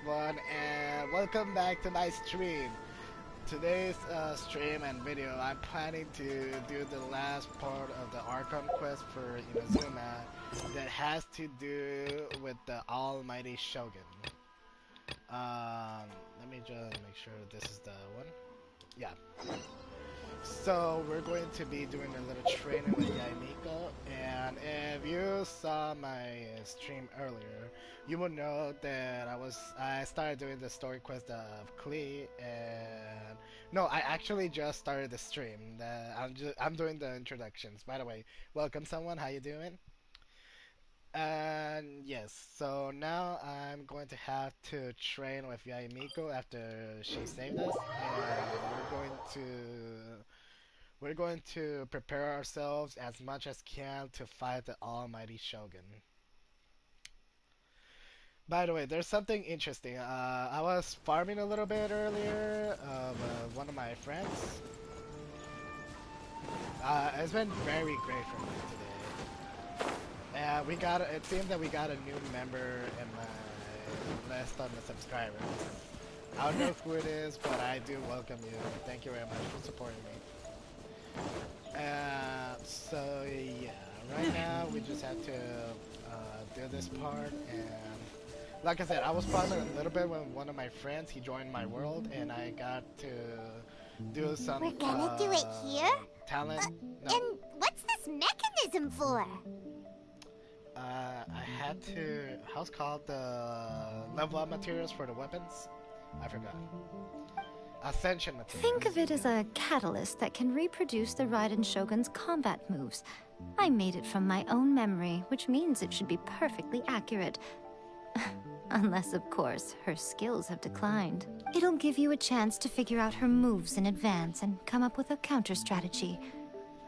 one, and welcome back to my stream. Today's stream and video, I'm planning to do the last part of the Arcon Quest for Inazuma that has to do with the Almighty Shogun. Let me just make sure this is the one. Yeah. So we're going to be doing a little training with Yaimiko, and if you saw my stream earlier, you will know that I started doing the story quest of Klee, and no, I actually just started the stream. I'm doing the introductions. By the way, welcome someone. How you doing? And yes, so now I'm going to have to train with Yaimiko after she saved us, and we're going to prepare ourselves as much as can to fight the Almighty Shogun. By the way, there's something interesting. I was farming a little bit earlier of one of my friends. It's been very great for me today. It seems that we got a new member in my list on the subscribers. I don't know who it is, but I do welcome you. Thank you very much for supporting me. So yeah, right now we just have to do this part, and like I said, I was farming a little bit with one of my friends. He joined my world, and I got to do some. We're gonna do it here? Talent. No. And what's this mechanism for? I had to. How's it called the level up materials for the weapons? I forgot. Ascension materials. Think of it as a catalyst that can reproduce the Raiden Shogun's combat moves. I made it from my own memory, which means it should be perfectly accurate. Unless, of course, her skills have declined. It'll give you a chance to figure out her moves in advance and come up with a counter strategy.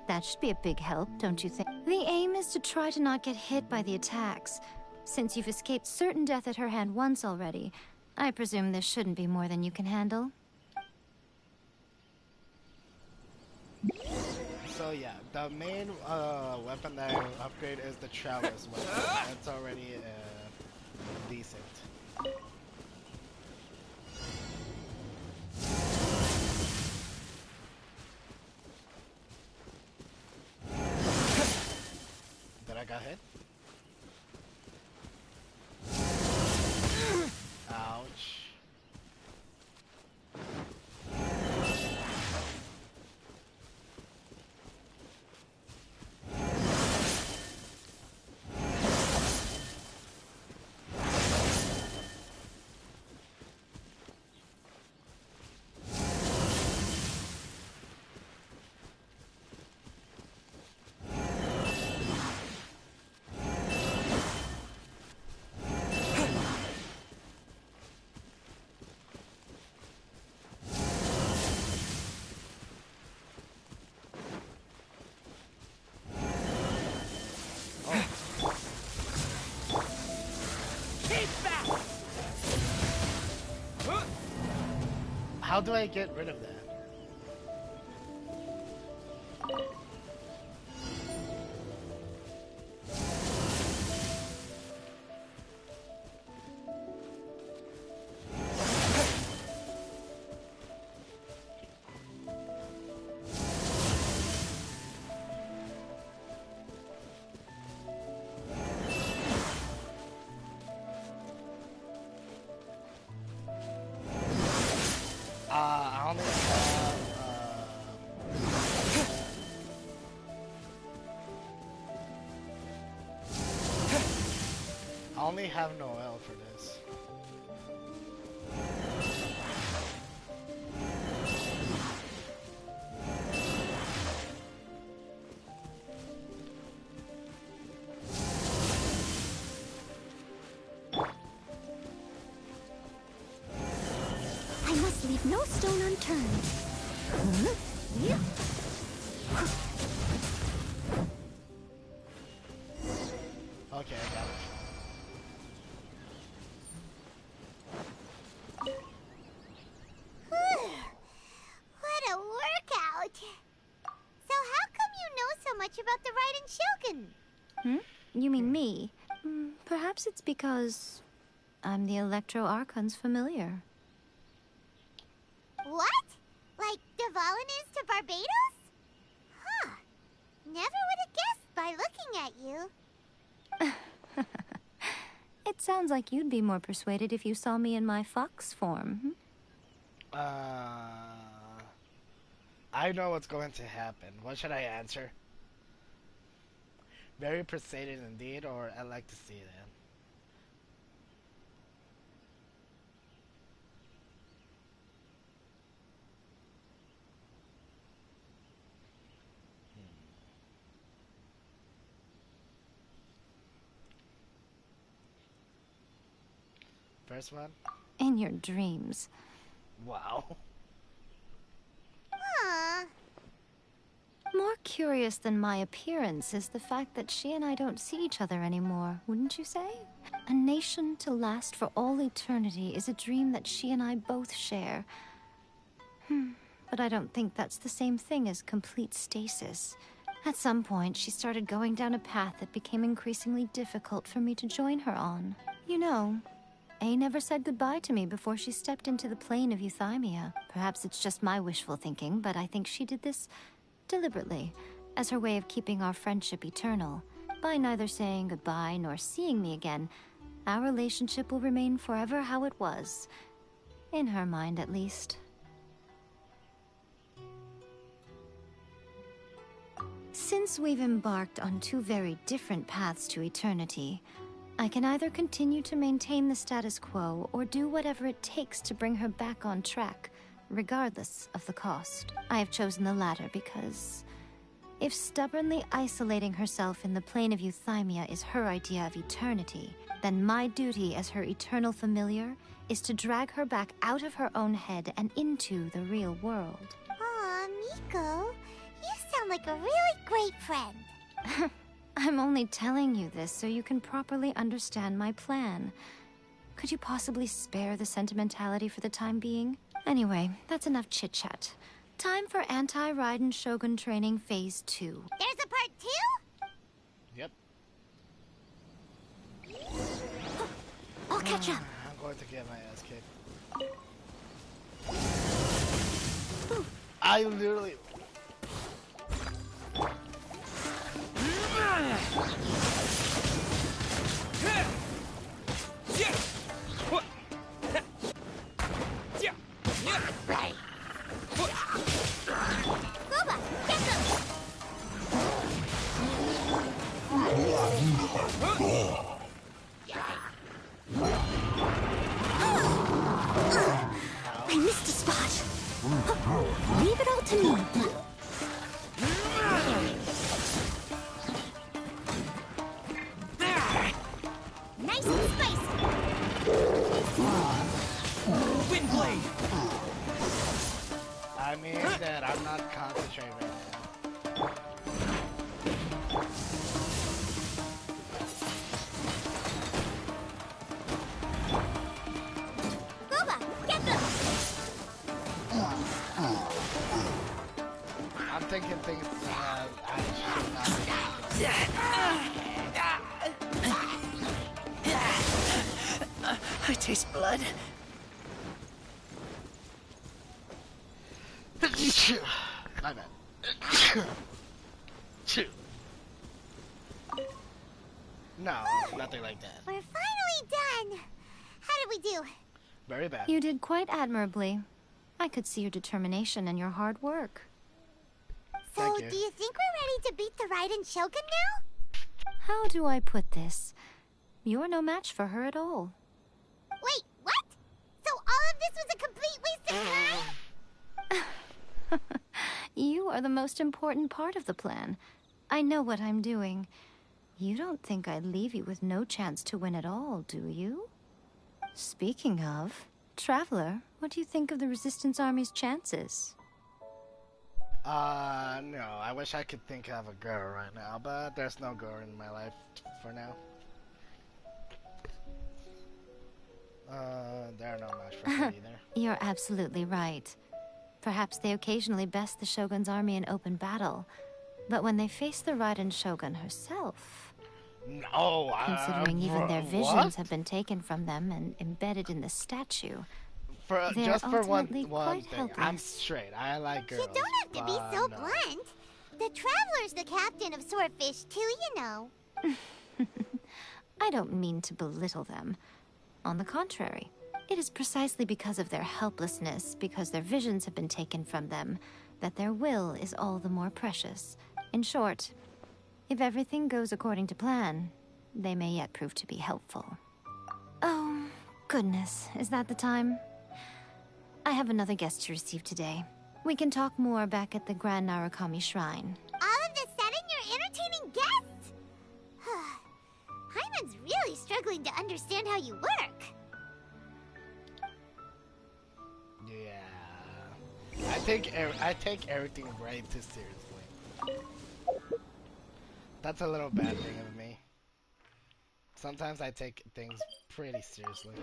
That should be a big help, don't you think? The aim is to try to not get hit by the attacks. Since you've escaped certain death at her hand once already, I presume this shouldn't be more than you can handle. So yeah, the main weapon that I upgrade is the Chalice weapon. That's already decent. Did I got hit? Ouch. How do I get rid of that? I only have, I only have Noel for this. I must leave no stone unturned. Yeah. Okay, I got it. What a workout! So how come you know so much about the Raiden Shogun? You mean me? Perhaps it's because I'm the Electro Archon's familiar. What? Like Devalin is to Barbados? Huh. Never would have guessed by looking at you. It sounds like you'd be more persuaded if you saw me in my fox form. I know what's going to happen. What should I answer? Very persuaded indeed, or I'd like to see that. First one? In your dreams. Wow. Aw. More curious than my appearance is the fact that she and I don't see each other anymore, wouldn't you say? A nation to last for all eternity is a dream that she and I both share. But I don't think that's the same thing as complete stasis. At some point, she started going down a path that became increasingly difficult for me to join her on. You know, A never said goodbye to me before she stepped into the plane of euthymia. Perhaps it's just my wishful thinking, but I think she did this deliberately, as her way of keeping our friendship eternal. By neither saying goodbye nor seeing me again, our relationship will remain forever how it was. In her mind, at least. Since we've embarked on two very different paths to eternity, I can either continue to maintain the status quo or do whatever it takes to bring her back on track, regardless of the cost. I have chosen the latter because if stubbornly isolating herself in the plane of euthymia is her idea of eternity, then my duty as her eternal familiar is to drag her back out of her own head and into the real world. Aw, Miko, you sound like a really great friend. I'm only telling you this so you can properly understand my plan. Could you possibly spare the sentimentality for the time being? Anyway, that's enough chit-chat. Time for Anti-Raiden Shogun Training Phase 2. There's a part 2? Yep. I'll catch up. I'm going to get my ass kicked. I literally... Boba, get them! I missed a spot. Leave it all to me. Nice and spicy! Windblade! I mean that I'm not concentrating right now. Boba, get them! I'm thinking things I should not be thinking. I taste blood. My bad. No, nothing like that. We're finally done! How did we do? Very bad. You did quite admirably. I could see your determination and your hard work. So, Thank you. do you think we're ready to beat the Raiden Shogun now? How do I put this? You're no match for her at all. Wait, what? So all of this was a complete waste of time? You are the most important part of the plan. I know what I'm doing. You don't think I'd leave you with no chance to win at all, do you? Speaking of, Traveler, what do you think of the Resistance Army's chances? No. I wish I could think of a girl right now, but there's no girl in my life for now. They're no match for me either. You're absolutely right. Perhaps they occasionally best the Shogun's army in open battle, but when they face the Raiden Shogun herself... No, Considering even their what? visions have been taken from them and embedded in the statue. They're Just for ultimately one quite thing, I'm helpless. straight. I like girls. You don't have to be but so no. blunt. The Traveler's the captain of Swordfish too, you know. I don't mean to belittle them. On the contrary, it is precisely because of their helplessness, because their visions have been taken from them, that their will is all the more precious. In short, if everything goes according to plan, they may yet prove to be helpful. Oh, goodness, is that the time? I have another guest to receive today. We can talk more back at the Grand Narukami Shrine. All of a sudden, you're entertaining guests? Hyman's really struggling to understand how you work. Yeah, I take everything way too seriously. That's a little bad thing of me. Sometimes I take things pretty seriously.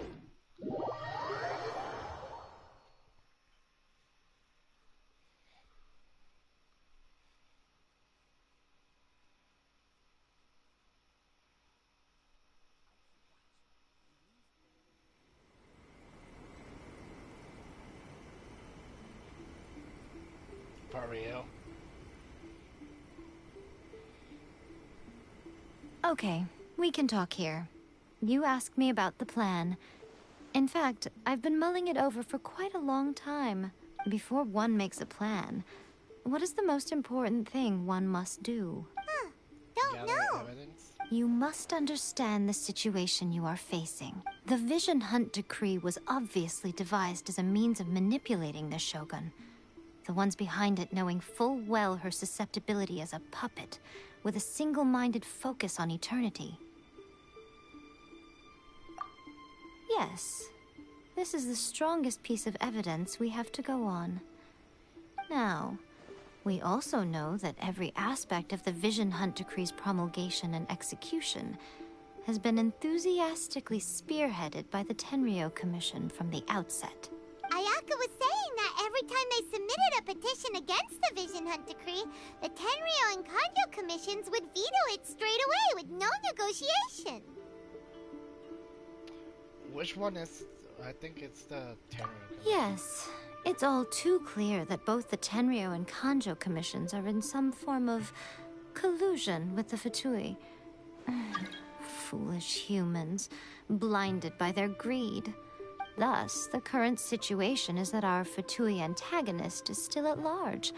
For real. Okay, we can talk here. You asked me about the plan. In fact, I've been mulling it over for quite a long time. Before one makes a plan, what is the most important thing one must do? Don't Gather know. evidence? You must understand the situation you are facing. The Vision Hunt Decree was obviously devised as a means of manipulating the Shogun. The ones behind it knowing full well her susceptibility as a puppet, with a single-minded focus on eternity. Yes, this is the strongest piece of evidence we have to go on. Now, we also know that every aspect of the Vision Hunt Decree's promulgation and execution has been enthusiastically spearheaded by the Tenryou Commission from the outset. Ayaka was saying that every time they submitted a petition against the Vision Hunt Decree, the Tenryou and Kanjo commissions would veto it straight away with no negotiation. Which one is? I think it's the Tenryou. Yes, it's all too clear that both the Tenryou and Kanjo commissions are in some form of collusion with the Fatui. Foolish humans, blinded by their greed. Thus, the current situation is that our Fatui antagonist is still at large,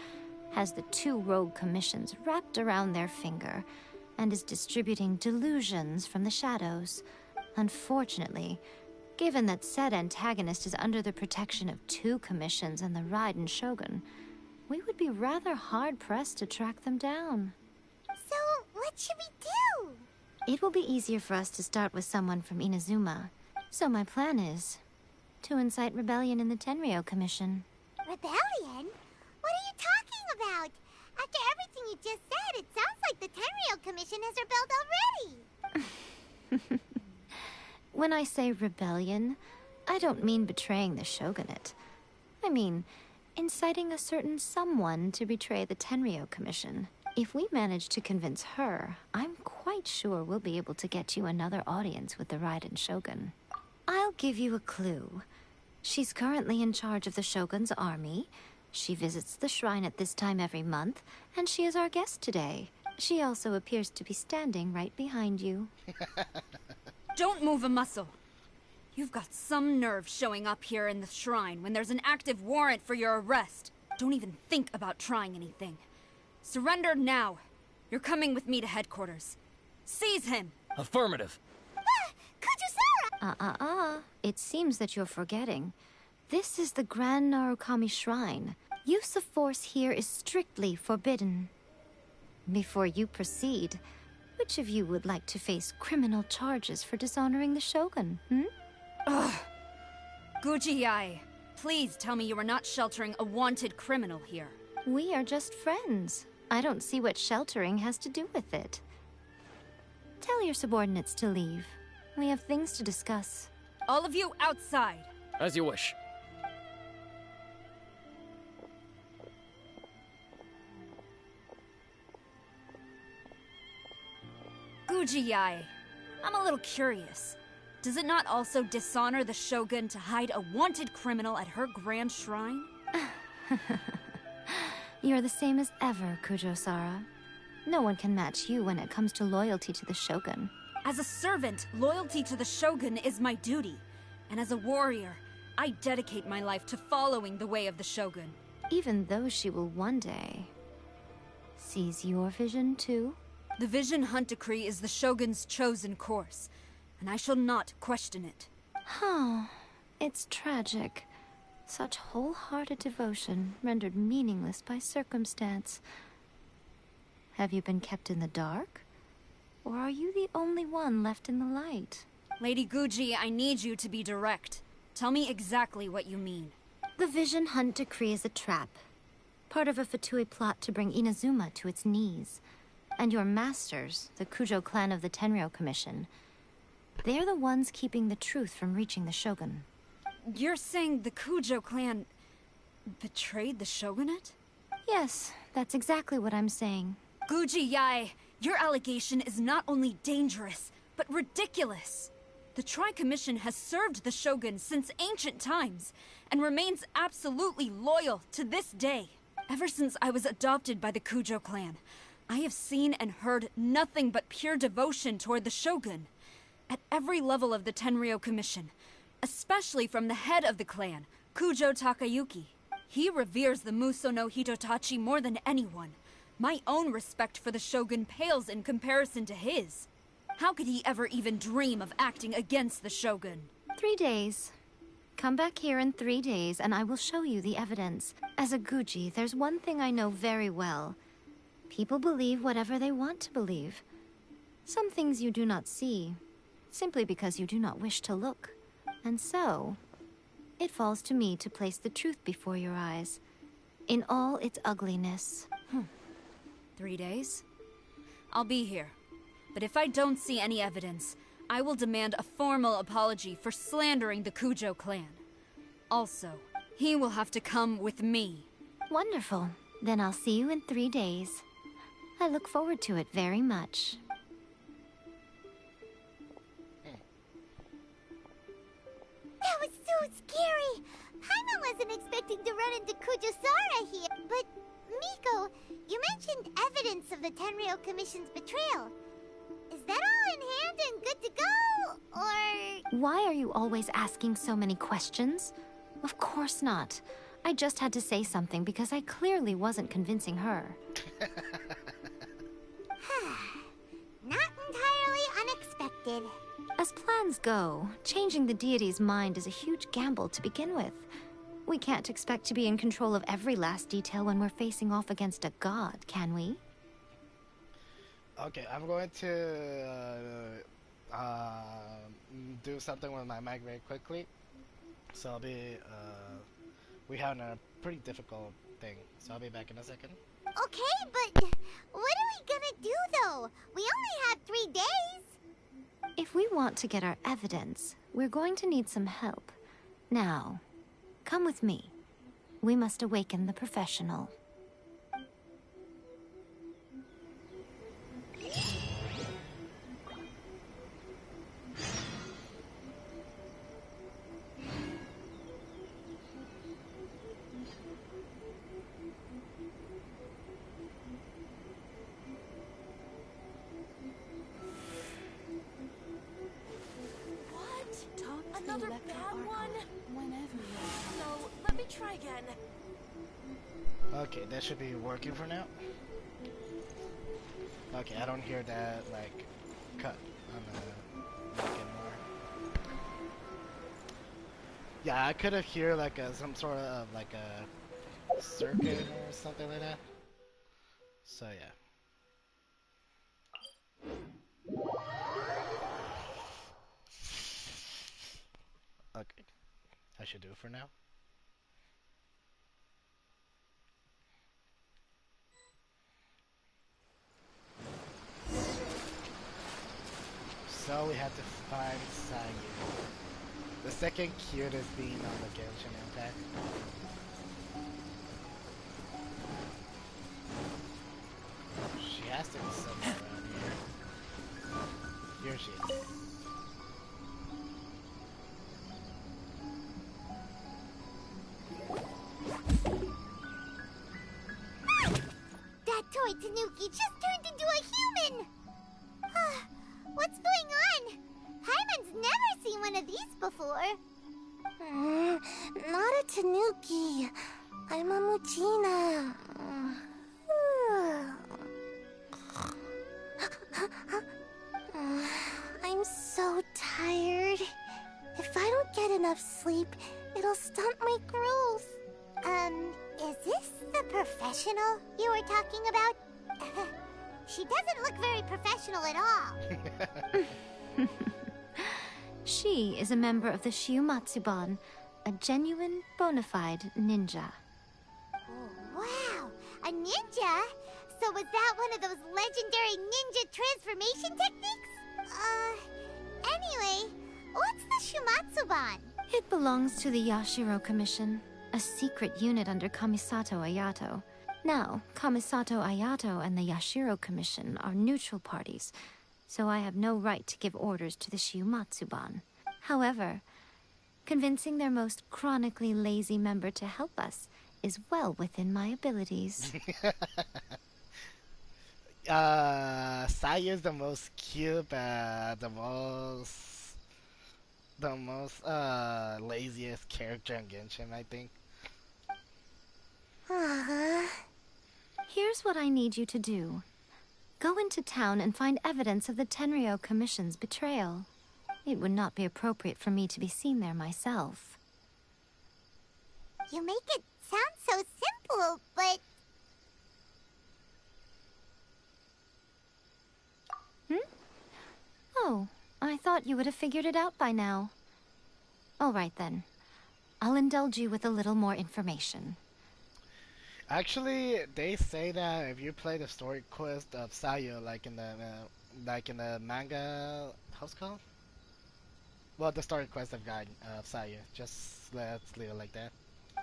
has the two rogue commissions wrapped around their finger, and is distributing delusions from the shadows. Unfortunately, given that said antagonist is under the protection of two commissions and the Raiden Shogun, we would be rather hard-pressed to track them down. So, what should we do? It will be easier for us to start with someone from Inazuma. So my plan is to incite rebellion in the Tenryou Commission. Rebellion? What are you talking about? After everything you just said, it sounds like the Tenryou Commission has rebelled already. When I say rebellion, I don't mean betraying the shogunate. I mean inciting a certain someone to betray the Tenryou Commission. If we manage to convince her, I'm quite sure we'll be able to get you another audience with the Raiden Shogun. I'll give you a clue. She's currently in charge of the Shogun's army. She visits the shrine at this time every month, and she is our guest today. She also appears to be standing right behind you. Don't move a muscle. You've got some nerve showing up here in the shrine when there's an active warrant for your arrest. Don't even think about trying anything. Surrender now. You're coming with me to headquarters. Seize him! Affirmative. Kujusara! It seems that you're forgetting. This is the Grand Narukami Shrine. Use of force here is strictly forbidden. Before you proceed, which of you would like to face criminal charges for dishonoring the Shogun, Ugh. Guji-ai, please tell me you are not sheltering a wanted criminal here. We are just friends. I don't see what sheltering has to do with it. Tell your subordinates to leave. We have things to discuss. All of you outside. As you wish. Guji-ai, I'm a little curious. Does it not also dishonor the shogun to hide a wanted criminal at her grand shrine? You're the same as ever, Kujo-Sara. No one can match you when it comes to loyalty to the shogun. As a servant, loyalty to the shogun is my duty. And as a warrior, I dedicate my life to following the way of the shogun. Even though she will one day seize your vision too? The Vision Hunt Decree is the shogun's chosen course, and I shall not question it. Oh, it's tragic. Such wholehearted devotion rendered meaningless by circumstance. Have you been kept in the dark? Or are you the only one left in the light? Lady Guji, I need you to be direct. Tell me exactly what you mean. The Vision Hunt Decree is a trap. Part of a Fatui plot to bring Inazuma to its knees. And your masters, the Kujo clan of the Tenryou Commission, they're the ones keeping the truth from reaching the shogun. You're saying the Kujo clan betrayed the shogunate? Yes, that's exactly what I'm saying. Guji-ai, your allegation is not only dangerous, but ridiculous. The Tri-Commission has served the shogun since ancient times, and remains absolutely loyal to this day. Ever since I was adopted by the Kujo clan, I have seen and heard nothing but pure devotion toward the shogun. At every level of the Tenryou Commission, especially from the head of the clan, Kujo Takayuki. He reveres the Muso no Hitotachi more than anyone. My own respect for the shogun pales in comparison to his. How could he ever even dream of acting against the shogun? 3 days. Come back here in 3 days and I will show you the evidence. As a Guji, there's one thing I know very well. People believe whatever they want to believe. Some things you do not see, simply because you do not wish to look. And so, it falls to me to place the truth before your eyes, in all its ugliness. 3 days? I'll be here. But if I don't see any evidence, I will demand a formal apology for slandering the Kujo clan. Also, he will have to come with me. Wonderful. Then I'll see you in 3 days. I look forward to it very much. That was so scary! Paimon wasn't expecting to run into Kujo-Sara here. But, Miko, you mentioned evidence of the Tenryou Commission's betrayal. Is that all in hand and good to go, or...? Why are you always asking so many questions? Of course not. I just had to say something because I clearly wasn't convincing her. Not entirely unexpected. As plans go, changing the deity's mind is a huge gamble to begin with. We can't expect to be in control of every last detail when we're facing off against a god, can we? Okay, I'm going to do something with my mic very quickly. So I'll be, we having a pretty difficult thing. So I'll be back in a second. Okay, but what are we gonna do, though? We only have 3 days. If we want to get our evidence, we're going to need some help. Now, come with me. We must awaken the professional. Another bad one? Whenever. No, let me try again. Okay, that should be working for now. Okay, I don't hear that, like, cut on the mic anymore. Yeah, I could have hear, like, some sort of, like, a circuit or something like that. So, yeah. Okay, I should do it for now. So we have to find Sayu, the second cutest being on the Genshin Impact. She has to be somewhere around here. she is. That toy Tanuki just turned into a human! What's going on? Hyman's never seen one of these before. Not a Tanuki. I'm a Muchina. I'm so tired. If I don't get enough sleep, it'll stunt my growth. Is this the professional you were talking about? She doesn't look very professional at all. She is a member of the Shiumatsuban, a genuine, bona fide ninja. Oh, wow! A ninja? So was that one of those legendary ninja transformation techniques? Anyway, what's the Shumatsuban? It belongs to the Yashiro Commission, a secret unit under Kamisato Ayato. Now, Kamisato Ayato and the Yashiro Commission are neutral parties, so I have no right to give orders to the Shiumatsuban. However, convincing their most chronically lazy member to help us is well within my abilities. Sayu's the most cute, the most laziest character in Genshin, I think. Here's what I need you to do. Go into town and find evidence of the Tenryou Commission's betrayal. It would not be appropriate for me to be seen there myself. You make it sound so simple, but... Oh, I thought you would have figured it out by now. All right then. I'll indulge you with a little more information. Actually, they say that if you play the story quest of Sayu, like in the manga, how's it called? Well, the story quest of Sayu. Just let's leave it like that.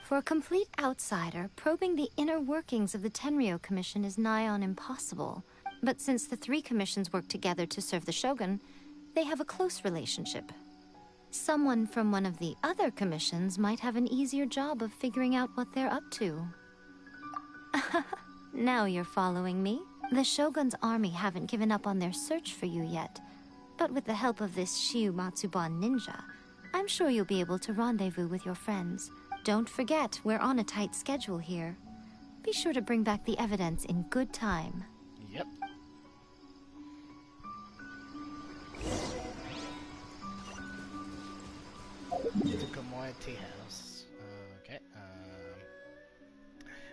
For a complete outsider, probing the inner workings of the Tenryou Commission is nigh on impossible. But since the three commissions work together to serve the shogun, they have a close relationship. Someone from one of the other commissions might have an easier job of figuring out what they're up to. Now you're following me. The shogun's army haven't given up on their search for you yet. But with the help of this Shiumatsuban ninja, I'm sure you'll be able to rendezvous with your friends. Don't forget, we're on a tight schedule here. Be sure to bring back the evidence in good time. Yep. Tokamoya Tea House. Okay.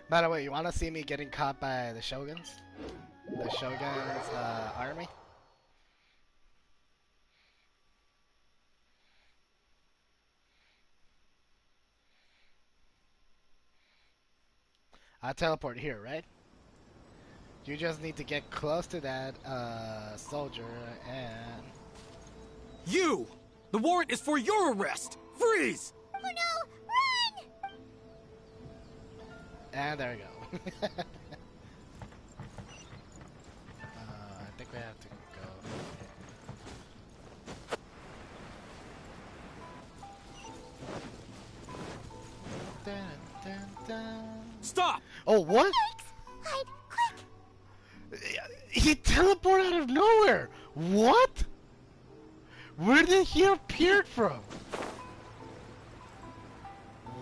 By the way, you want to see me getting caught by the shoguns? The shogun's army? I'll teleport here, right? You just need to get close to that soldier and... You! The warrant is for your arrest! Freeze! Oh no! Run! And there we go. I think we have to go. Dun, dun, dun. Stop! Oh, what? Hide, quick! He teleported out of nowhere! What? Where did he appear from?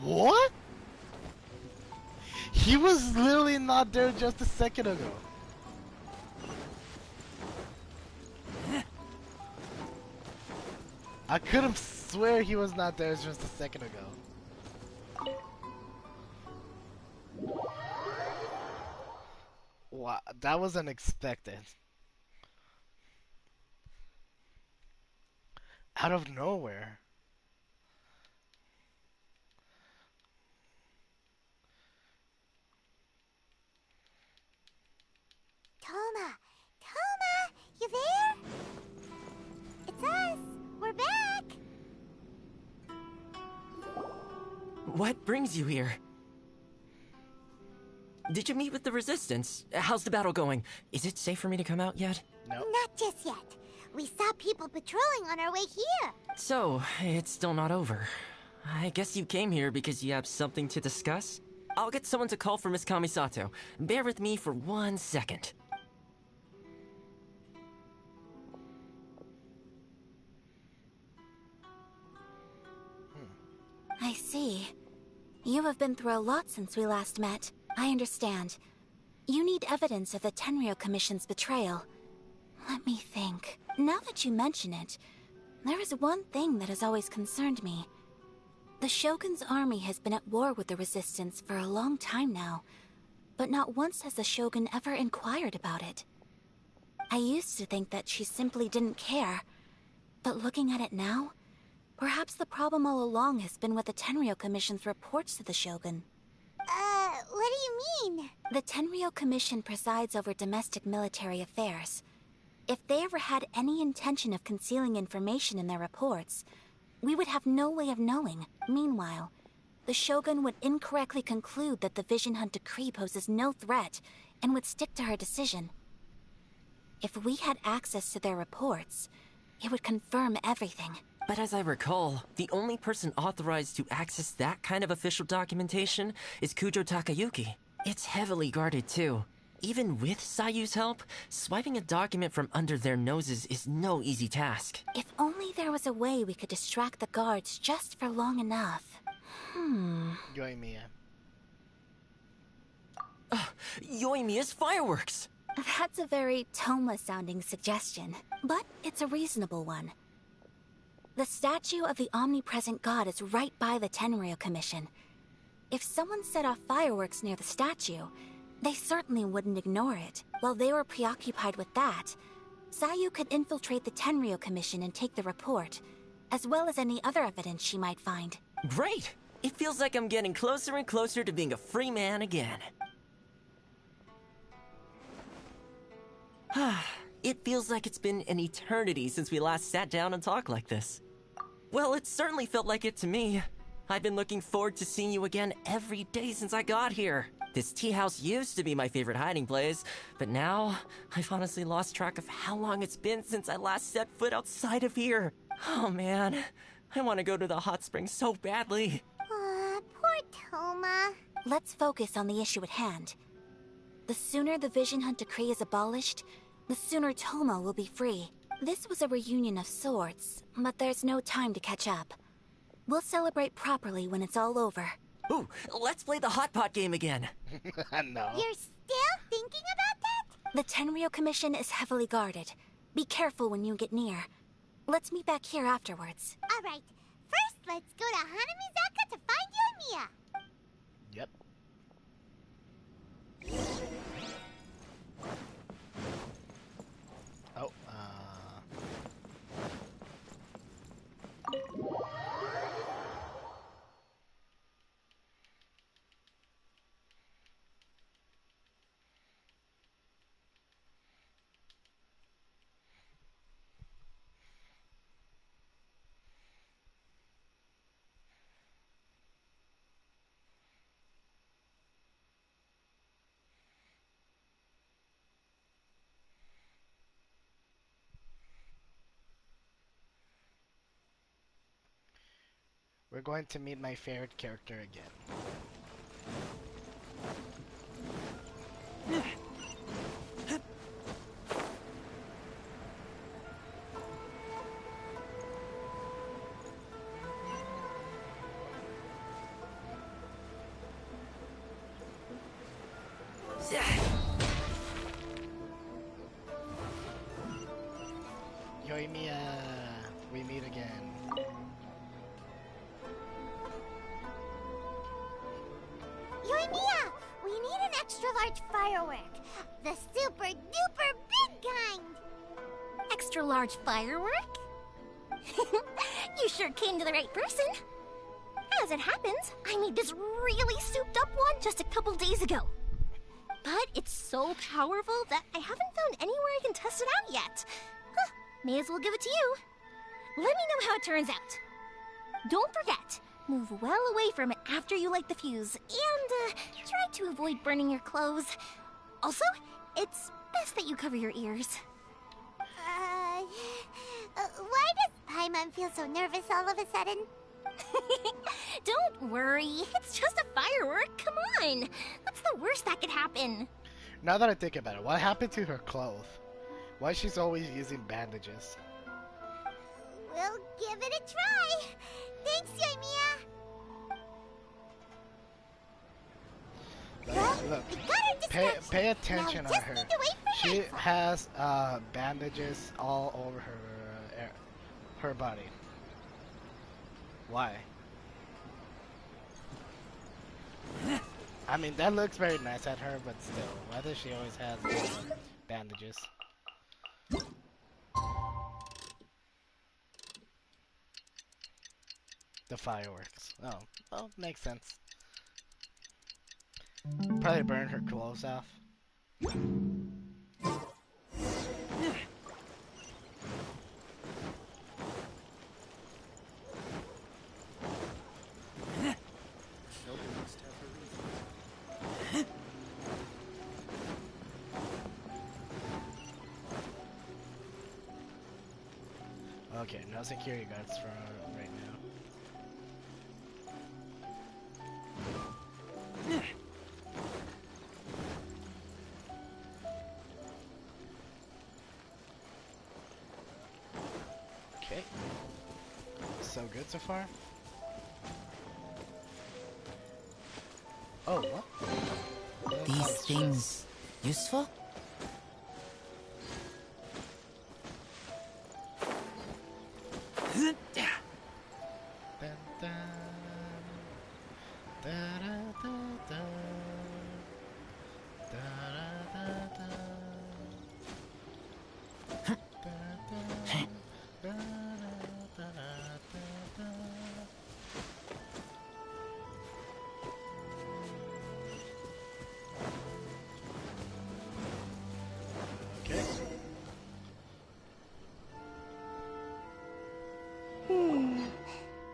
What? He was literally not there just a second ago. I could have swear he was not there just a second ago. Wow, that was unexpected. Out of nowhere. Toma! Toma! You there? It's us! We're back! What brings you here? Did you meet with the Resistance? How's the battle going? Is it safe for me to come out yet? Nope. Not just yet. We saw people patrolling on our way here. So, it's still not over. I guess you came here because you have something to discuss? I'll get someone to call for Miss Kamisato. Bear with me for 1 second. I see. You have been through a lot since we last met. I understand. You need evidence of the Tenryou Commission's betrayal. Let me think. Now that you mention it, there is one thing that has always concerned me. The Shogun's army has been at war with the Resistance for a long time now, but not once has the Shogun ever inquired about it. I used to think that she simply didn't care, but looking at it now, perhaps the problem all along has been with the Tenryou Commission's reports to the Shogun. What do you mean? The Tenryou Commission presides over domestic military affairs. If they ever had any intention of concealing information in their reports, we would have no way of knowing. Meanwhile, the Shogun would incorrectly conclude that the Vision Hunt decree poses no threat and would stick to her decision. If we had access to their reports, it would confirm everything. But as I recall, the only person authorized to access that kind of official documentation is Kujo Takayuki. It's heavily guarded too. Even with Sayu's help, swiping a document from under their noses is no easy task. If only there was a way we could distract the guards just for long enough. Yoimiya. Yoimiya's fireworks! That's a very Toma-sounding suggestion, but it's a reasonable one. The statue of the omnipresent god is right by the Tenryou Commission. If someone set off fireworks near the statue, they certainly wouldn't ignore it. While they were preoccupied with that, Sayu could infiltrate the Tenryou Commission and take the report, as well as any other evidence she might find. Great! It feels like I'm getting closer and closer to being a free man again. It feels like it's been an eternity since we last sat down and talked like this. Well, it certainly felt like it to me. I've been looking forward to seeing you again every day since I got here. This tea house used to be my favorite hiding place, but now I've honestly lost track of how long it's been since I last set foot outside of here. Oh man, I want to go to the hot springs so badly. Poor Toma. Let's focus on the issue at hand. The sooner the Vision Hunt decree is abolished, the sooner Toma will be free. This was a reunion of sorts, but there's no time to catch up. We'll celebrate properly when it's all over. Ooh, let's play the hot pot game again. No. You're still thinking about that? The Tenryou Commission is heavily guarded. Be careful when you get near. Let's meet back here afterwards. Alright, first let's go to Hanamizaka to find Yoimiya. Yep. Oh, we're going to meet my favorite character again. Yoimiya, we meet again. Yoimiya, we need an extra large firework. The super duper big kind. Extra large firework? You sure came to the right person. As it happens, I made this really souped up one just a couple days ago. But it's so powerful that I haven't found anywhere I can test it out yet. Huh, may as well give it to you. Let me know how it turns out. Don't forget, move well away from it after you light the fuse, and try to avoid burning your clothes. Also, it's best that you cover your ears. Why does Paimon feel so nervous all of a sudden? Don't worry, it's just a firework. Come on, what's the worst that could happen? Now that I think about it, what happened to her clothes? Why she's always using bandages? We'll give it a try. Thanks, Yoimiya. Look, We got her distraction. pay attention Now on just her. need to wait for She next. has bandages all over her body. Why? I mean, that looks very nice at her, but still, why does she always have bandages? The fireworks. Oh, well, makes sense. Probably burn her clothes off. Okay, no security guards for right now. Okay. So good so far. Oh, what? These things useful? Dun, dun. Da-da-da-da. Da-da-da-da. Da-da. Da-da-da-da-da. Okay.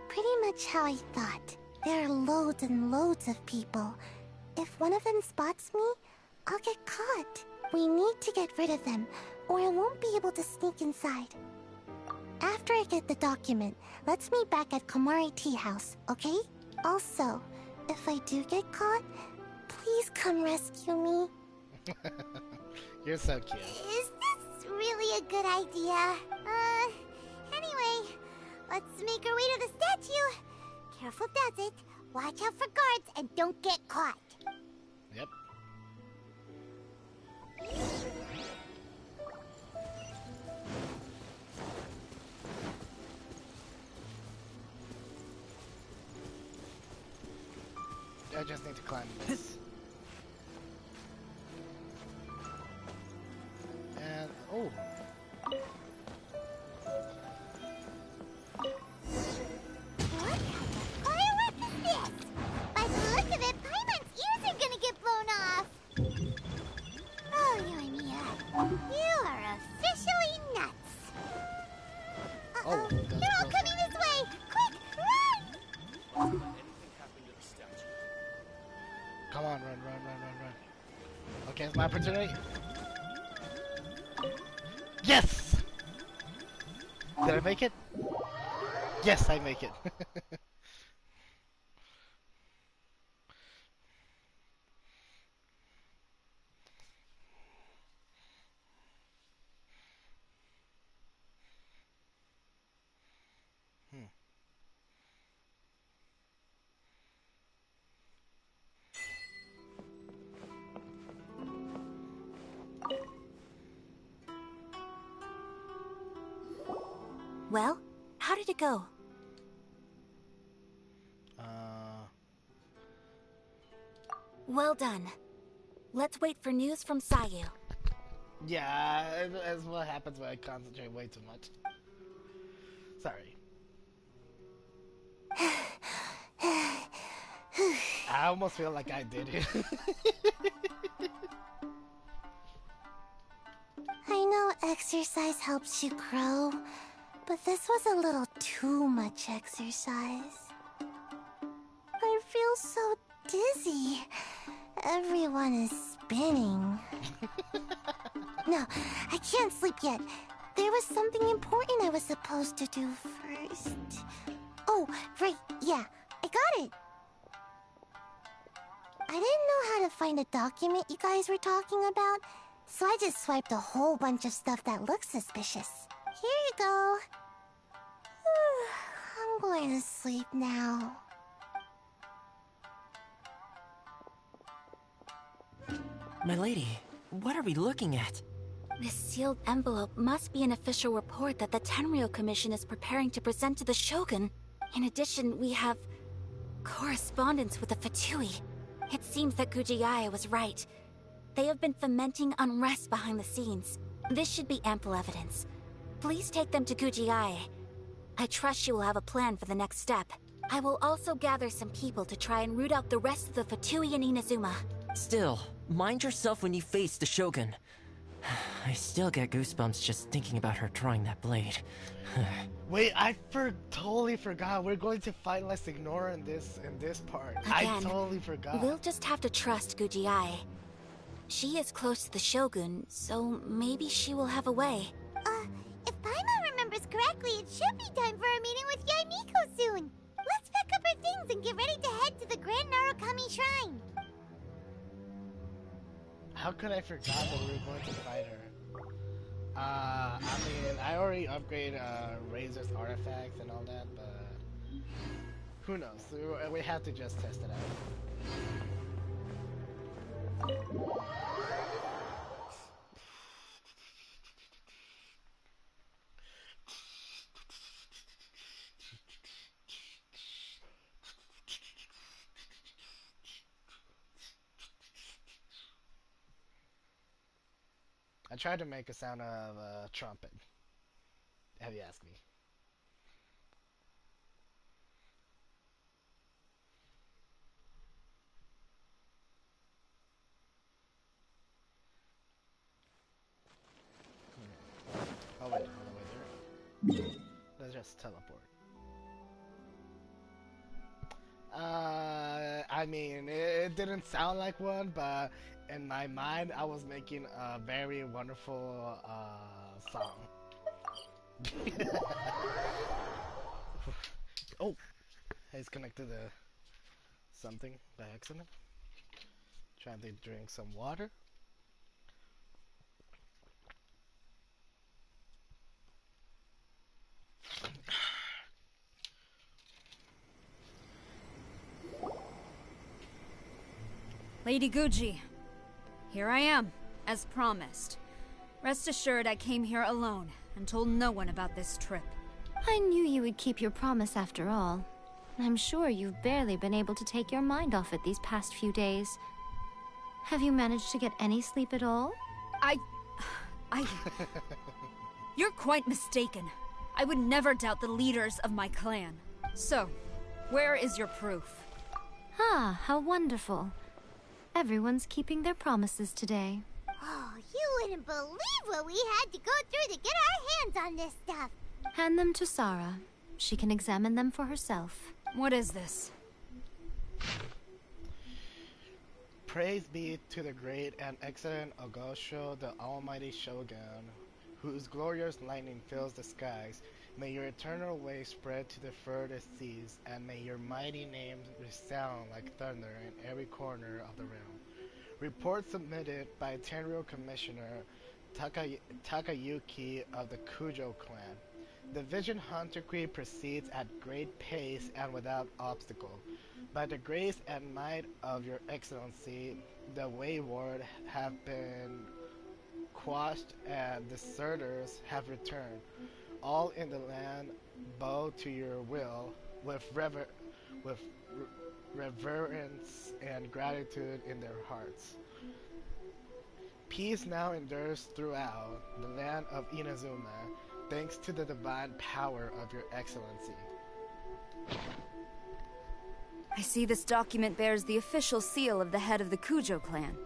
Pretty much how I thought. There are loads and loads of people. If one of them spots me, I'll get caught. We need to get rid of them, or I won't be able to sneak inside. After I get the document, let's meet back at Komari Tea House, okay? Also, if I do get caught, please come rescue me. You're so cute. Is this really a good idea? Anyway, let's make our way to the statue. Careful does it. Watch out for guards and don't get caught. Yep. I just need to climb this. And oh. What firework is this? By the look of it, Paimon's ears are gonna get blown off. Oh, Yoimiya, you are officially nuts. Oh, Uh-oh, that's they're all close. coming this way. Quick, run! Come on, run. Okay, it's my opportunity. Yes! Did I make it? Yes, I make it. Well, how did it go? Well done. Let's wait for news from Sayu. Yeah, that's what happens when I concentrate way too much. Sorry. I almost feel like I did it. I know exercise helps you grow, but this was a little too much exercise. I feel so dizzy. Everyone is spinning. No, I can't sleep yet. there was something important I was supposed to do first. Oh, right, yeah, I got it. I didn't know how to find a document you guys were talking about, so I just swiped a whole bunch of stuff that looks suspicious. Here you go. I'm going to sleep now. My lady, what are we looking at? This sealed envelope must be an official report that the Tenryou Commission is preparing to present to the Shogun. In addition, we have correspondence with the Fatui. It seems that Gujiae was right. They have been fomenting unrest behind the scenes. This should be ample evidence. Please take them to Gujiae. I trust she will have a plan for the next step. I will also gather some people to try and root out the rest of the Fatui in Inazuma. Still, mind yourself when you face the Shogun. I still get goosebumps just thinking about her drawing that blade. Wait, I totally forgot. We're going to fight Let's Ignore in this part. Again, I totally forgot. We'll just have to trust Gujiae. She is close to the Shogun, so maybe she will have a way. If Paimon remembers correctly, it should be time for a meeting with Yaimiko soon. Let's pack up our things and get ready to head to the Grand Narukami Shrine. How could I forgot that we were going to fight her? I mean, I already upgraded Razor's artifacts and all that, but who knows? We have to just test it out. I tried to make a sound of a trumpet. Have you asked me? Oh wait, hold on, wait there. Let's just teleport. I mean, it didn't sound like one, but in my mind, I was making a very wonderful song. Oh, I disconnected something by accident. Trying to drink some water. Lady Guji, here I am, as promised. Rest assured I came here alone and told no one about this trip. I knew you would keep your promise after all. I'm sure you've barely been able to take your mind off it these past few days. Have you managed to get any sleep at all? You're quite mistaken. I would never doubt the leaders of my clan. So, where is your proof? Ah, how wonderful. Everyone's keeping their promises today. Oh, you wouldn't believe what we had to go through to get our hands on this stuff. Hand them to Sarah. She can examine them for herself. What is this? Praise be to the great and excellent Ogosho, the almighty Shogun, whose glorious lightning fills the skies. May your eternal way spread to the furthest seas, and may your mighty name resound like thunder in every corner of the realm. Report submitted by Tenryou Commissioner Takayuki of the Kujo clan. The Vision Hunter Queen proceeds at great pace and without obstacle. By the grace and might of your excellency, the wayward have been quashed and deserters have returned. All in the land bow to your will with reverence and gratitude in their hearts. Peace now endures throughout the land of Inazuma, thanks to the divine power of your excellency. I see this document bears the official seal of the head of the Kujo clan,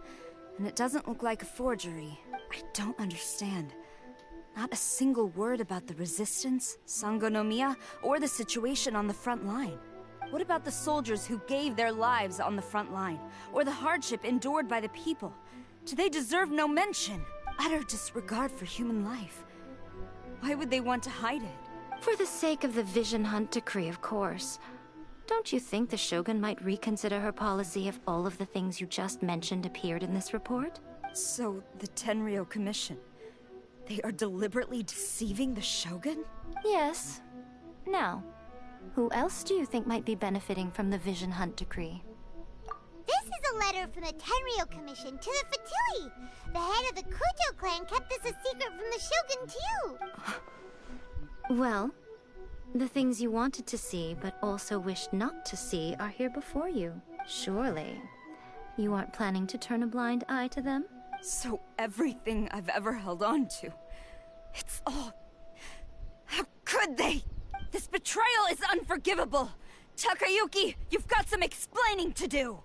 and it doesn't look like a forgery. I don't understand. Not a single word about the resistance, Sangonomiya, or the situation on the front line. What about the soldiers who gave their lives on the front line, or the hardship endured by the people? Do they deserve no mention? Utter disregard for human life. Why would they want to hide it? For the sake of the Vision Hunt decree, of course. Don't you think the Shogun might reconsider her policy if all of the things you just mentioned appeared in this report? So, the Tenryou Commission, they are deliberately deceiving the Shogun? Yes. Now, who else do you think might be benefiting from the Vision Hunt decree? This is a letter from the Tenryou Commission to the Fatui. The head of the Kujo clan kept this a secret from the Shogun, too. Well, the things you wanted to see but also wished not to see are here before you. Surely, you aren't planning to turn a blind eye to them? So everything I've ever held on to, it's all... How could they? This betrayal is unforgivable! Takayuki, you've got some explaining to do!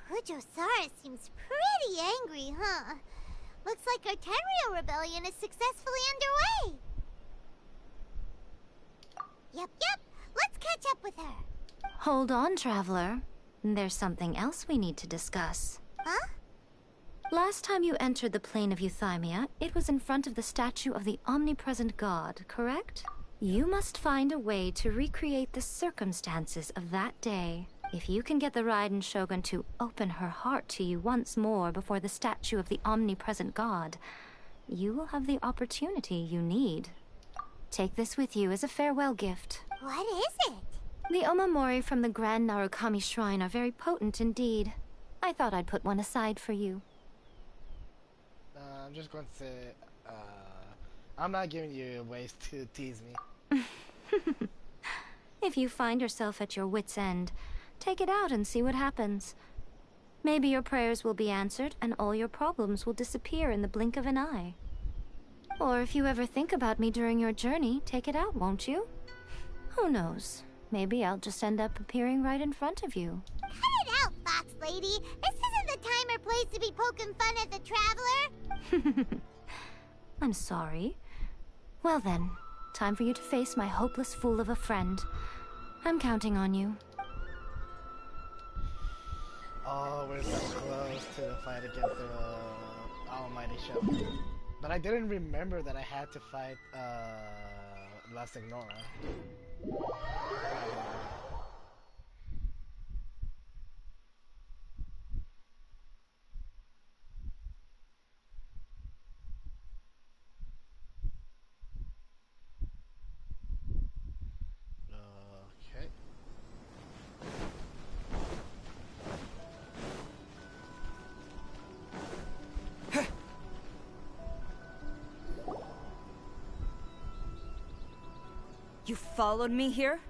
Kujo-Sara seems pretty angry, huh? Looks like our Tenryou rebellion is successfully underway. Yep. Let's catch up with her. Hold on, Traveler. There's something else we need to discuss. Huh? Last time you entered the plane of Euthymia, it was in front of the statue of the omnipresent god, correct? You must find a way to recreate the circumstances of that day. If you can get the Raiden Shogun to open her heart to you once more before the statue of the omnipresent god, you will have the opportunity you need. Take this with you as a farewell gift. What is it? The omamori from the Grand Narukami Shrine are very potent indeed. I thought I'd put one aside for you. I'm just going to say, I'm not giving you ways to tease me. If you find yourself at your wit's end, take it out and see what happens. Maybe your prayers will be answered and all your problems will disappear in the blink of an eye. Or if you ever think about me during your journey, take it out, won't you? Who knows? Maybe I'll just end up appearing right in front of you. Cut it out, Fox Lady! This isn't the time or place to be poking fun at the Traveler! I'm sorry. Well then, time for you to face my hopeless fool of a friend. I'm counting on you. Oh, we're so close to the fight against the Almighty Shogun. But I didn't remember that I had to fight La Signora. Okay. You followed me here?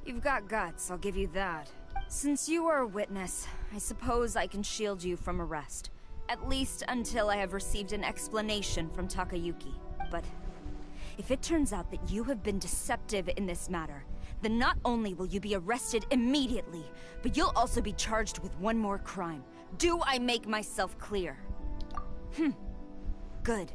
You've got guts, I'll give you that. Since you are a witness, I suppose I can shield you from arrest. At least until I have received an explanation from Takayuki. But if it turns out that you have been deceptive in this matter, then not only will you be arrested immediately, but you'll also be charged with one more crime. Do I make myself clear? Good.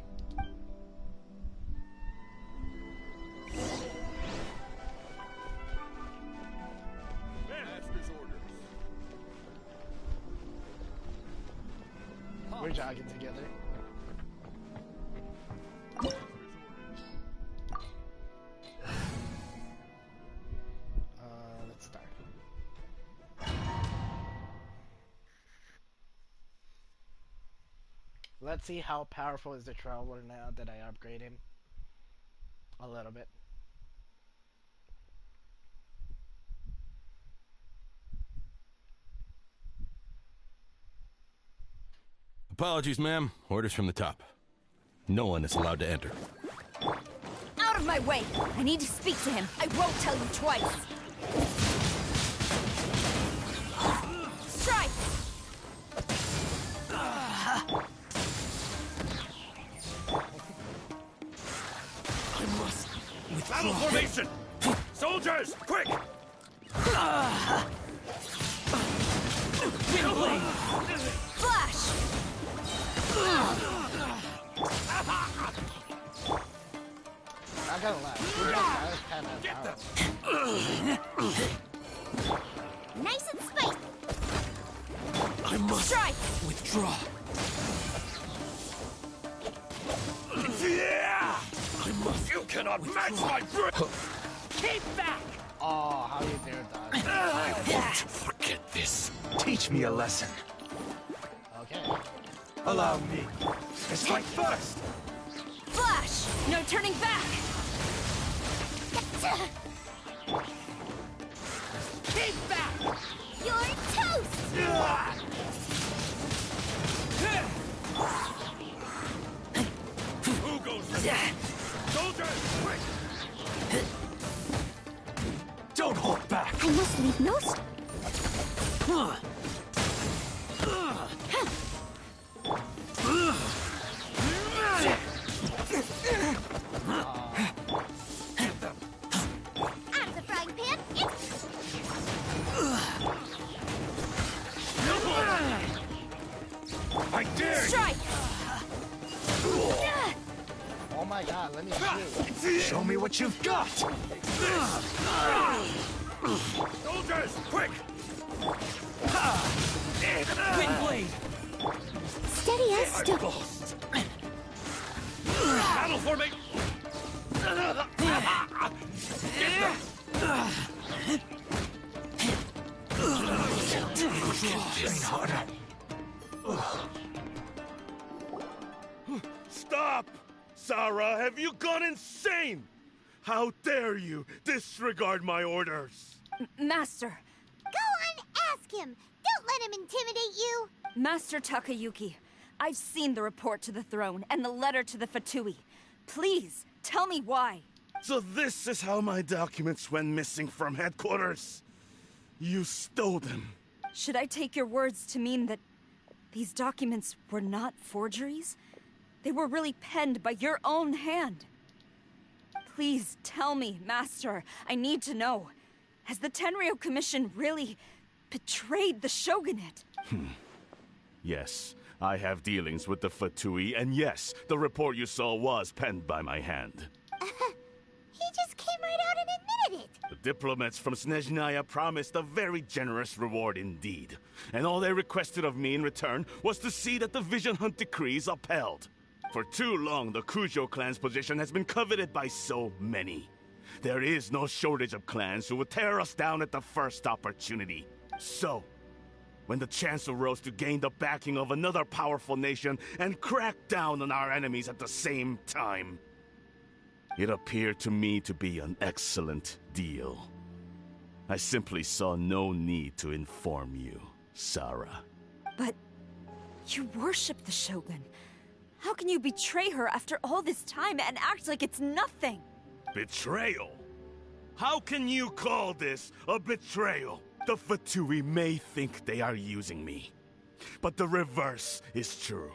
We're jogging together. Let's start. Let's see how powerful is the Traveler now that I upgrade him. A little bit. Apologies, ma'am. Orders from the top. No one is allowed to enter. Out of my way! I need to speak to him. I won't tell you twice. Strike! I must withdraw. Battle formation! Soldiers, quick! Flash! I gotta laugh. You guys have power. Nice and spicy! I must Strike! withdraw. You cannot match my brain! Keep back! Oh, how you dare dodge. I won't forget this. Teach me a lesson. Okay. Allow me. Strike first! Flash! No turning back! Keep back! You're toast! Who goes first? Soldiers, quick! Don't hold back! I must leave no out of the frying pan. I dare you! Strike! Oh my god, let me shoot. Show me what you've got! Soldiers, quick! Windblade! Steady as still. Battle forming! Train harder. Stop! Sarah, have you gone insane? How dare you disregard my orders? Master! Go on, ask him. Don't let him intimidate you. Master Takayuki, I've seen the report to the throne and the letter to the Fatui. Please, tell me why. So this is how my documents went missing from headquarters? You stole them. Should I take your words to mean that these documents were not forgeries? They were really penned by your own hand. Please tell me, Master. I need to know. Has the Tenryou Commission really betrayed the shogunate? Yes, I have dealings with the Fatui, and yes, the report you saw was penned by my hand. He just came right out and admitted it. The diplomats from Snezhnaya promised a very generous reward indeed, and all they requested of me in return was to see that the Vision Hunt decree is upheld. For too long, the Kujo clan's position has been coveted by so many. There is no shortage of clans who would tear us down at the first opportunity. So, when the chance arose to gain the backing of another powerful nation and crack down on our enemies at the same time, it appeared to me to be an excellent deal. I simply saw no need to inform you, Sarah. But you worship the Shogun. How can you betray her after all this time and act like it's nothing? Betrayal? How can you call this a betrayal? The Fatui may think they are using me, but the reverse is true.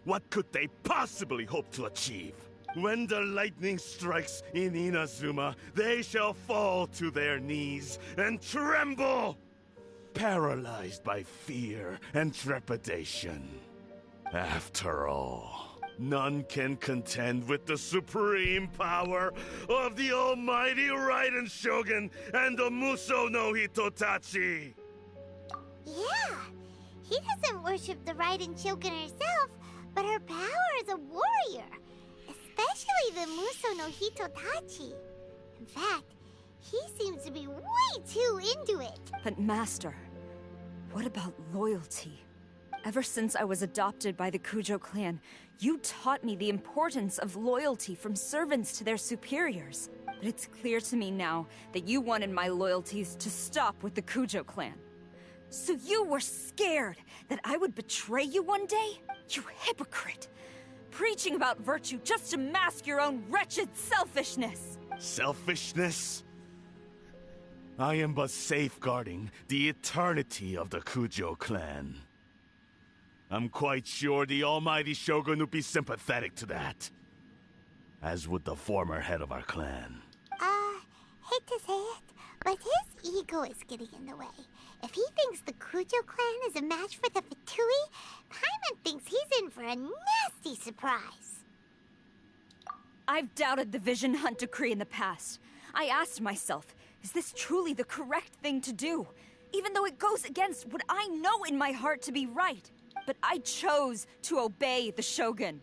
What could they possibly hope to achieve? When the lightning strikes in Inazuma, they shall fall to their knees and tremble, paralyzed by fear and trepidation. After all, none can contend with the supreme power of the almighty Raiden Shogun and the Muso no Hitotachi! Yeah, he doesn't worship the Raiden Shogun herself, but her power as a warrior. Especially the Muso no Hitotachi. In fact, he seems to be way too into it. But Master, what about loyalty? Ever since I was adopted by the Kujo clan, you taught me the importance of loyalty from servants to their superiors. But it's clear to me now that you wanted my loyalties to stop with the Kujo clan. So you were scared that I would betray you one day? You hypocrite! Preaching about virtue just to mask your own wretched selfishness! Selfishness? I am but safeguarding the eternity of the Kujo clan. I'm quite sure the almighty Shogun would be sympathetic to that. As would the former head of our clan. Hate to say it, but his ego is getting in the way. If he thinks the Kujo clan is a match for the Fatui, Paimon thinks he's in for a nasty surprise. I've doubted the Vision Hunt decree in the past. I asked myself, is this truly the correct thing to do? Even though it goes against what I know in my heart to be right. But I chose to obey the Shogun.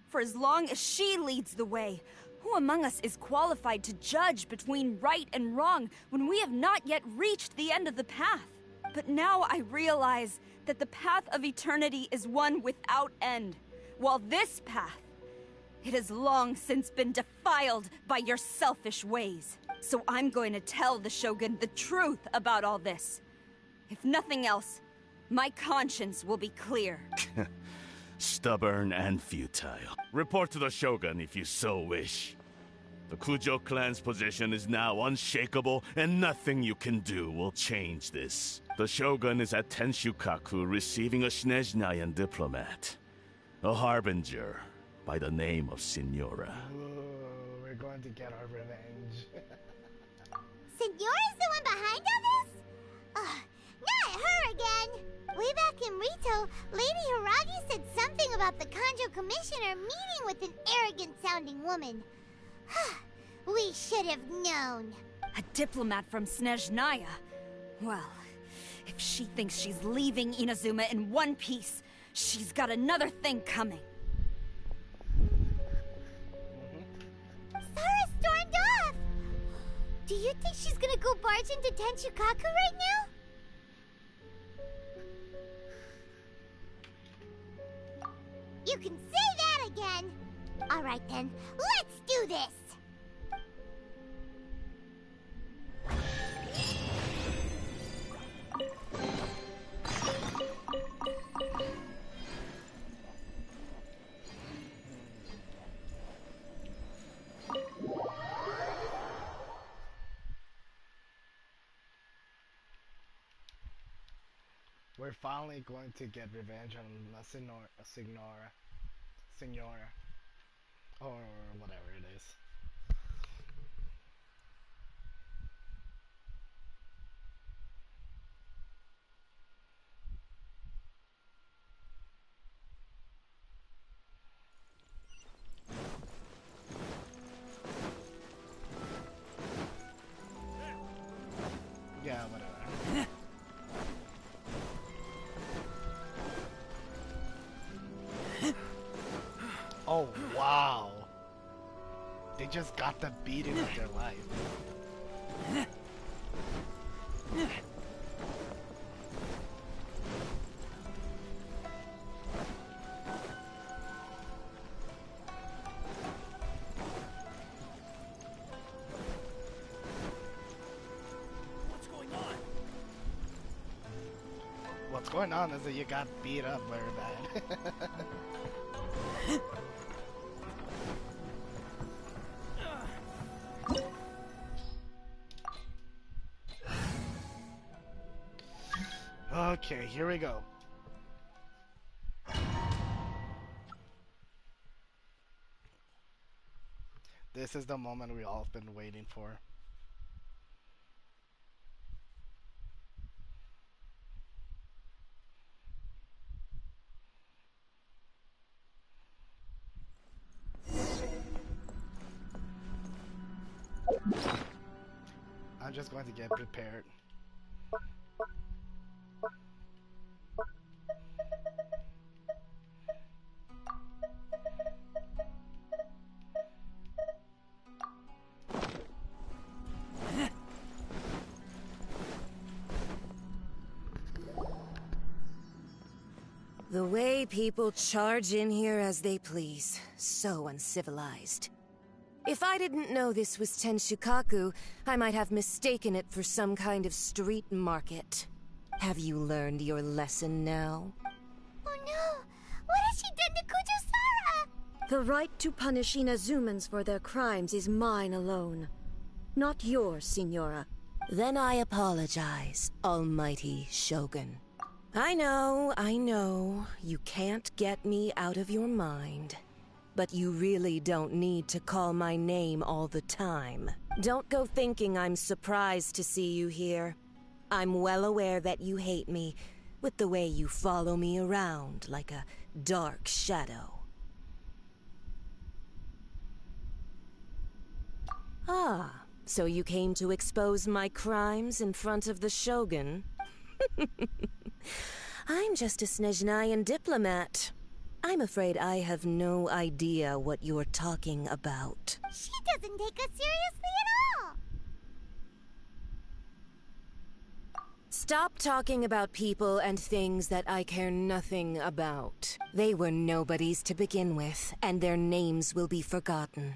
For as long as she leads the way, Who among us is qualified to judge between right and wrong when we have not yet reached the end of the path? But now I realize that the path of eternity is one without end, while this path, it has long since been defiled by your selfish ways. So I'm going to tell the Shogun the truth about all this. If nothing else, my conscience will be clear. Stubborn and futile. Report to the Shogun if you so wish. The Kujo clan's position is now unshakable, and nothing you can do will change this. The Shogun is at Tenshukaku receiving a Snezhnayan diplomat, a harbinger by the name of Signora. Ooh, we're going to get our revenge. Signora's the one behind all this? Ugh, not her again! Way back in Rito, Lady Hiragi said something about the Kanjo Commissioner meeting with an arrogant-sounding woman. We should have known. A diplomat from Snezhnaya? Well, if she thinks she's leaving Inazuma in one piece, she's got another thing coming. Sara stormed off! Do you think she's gonna go barge into Tenshukaku right now? You can say that again! Alright then, let's do this! We're finally going to get revenge on La Signora, or whatever it is. Yeah, whatever. Oh, wow. They just got the beating of their life. What's going on? What's going on is that you got beat up very bad. Okay, here we go. This is the moment we all been waiting for. I'm just going to get prepared. The way people charge in here as they please. So uncivilized. If I didn't know this was Tenshukaku, I might have mistaken it for some kind of street market. Have you learned your lesson now? Oh no! What has she done to Kujo-Sara? The right to punish Inazumans for their crimes is mine alone. Not yours, Signora. Then I apologize, Almighty Shogun. I know, you can't get me out of your mind. But you really don't need to call my name all the time. Don't go thinking I'm surprised to see you here. I'm well aware that you hate me, with the way you follow me around like a dark shadow. Ah, so you came to expose my crimes in front of the Shogun? I'm just a Snezhnayan diplomat. I'm afraid I have no idea what you're talking about. She doesn't take us seriously at all! Stop talking about people and things that I care nothing about. They were nobodies to begin with, and their names will be forgotten.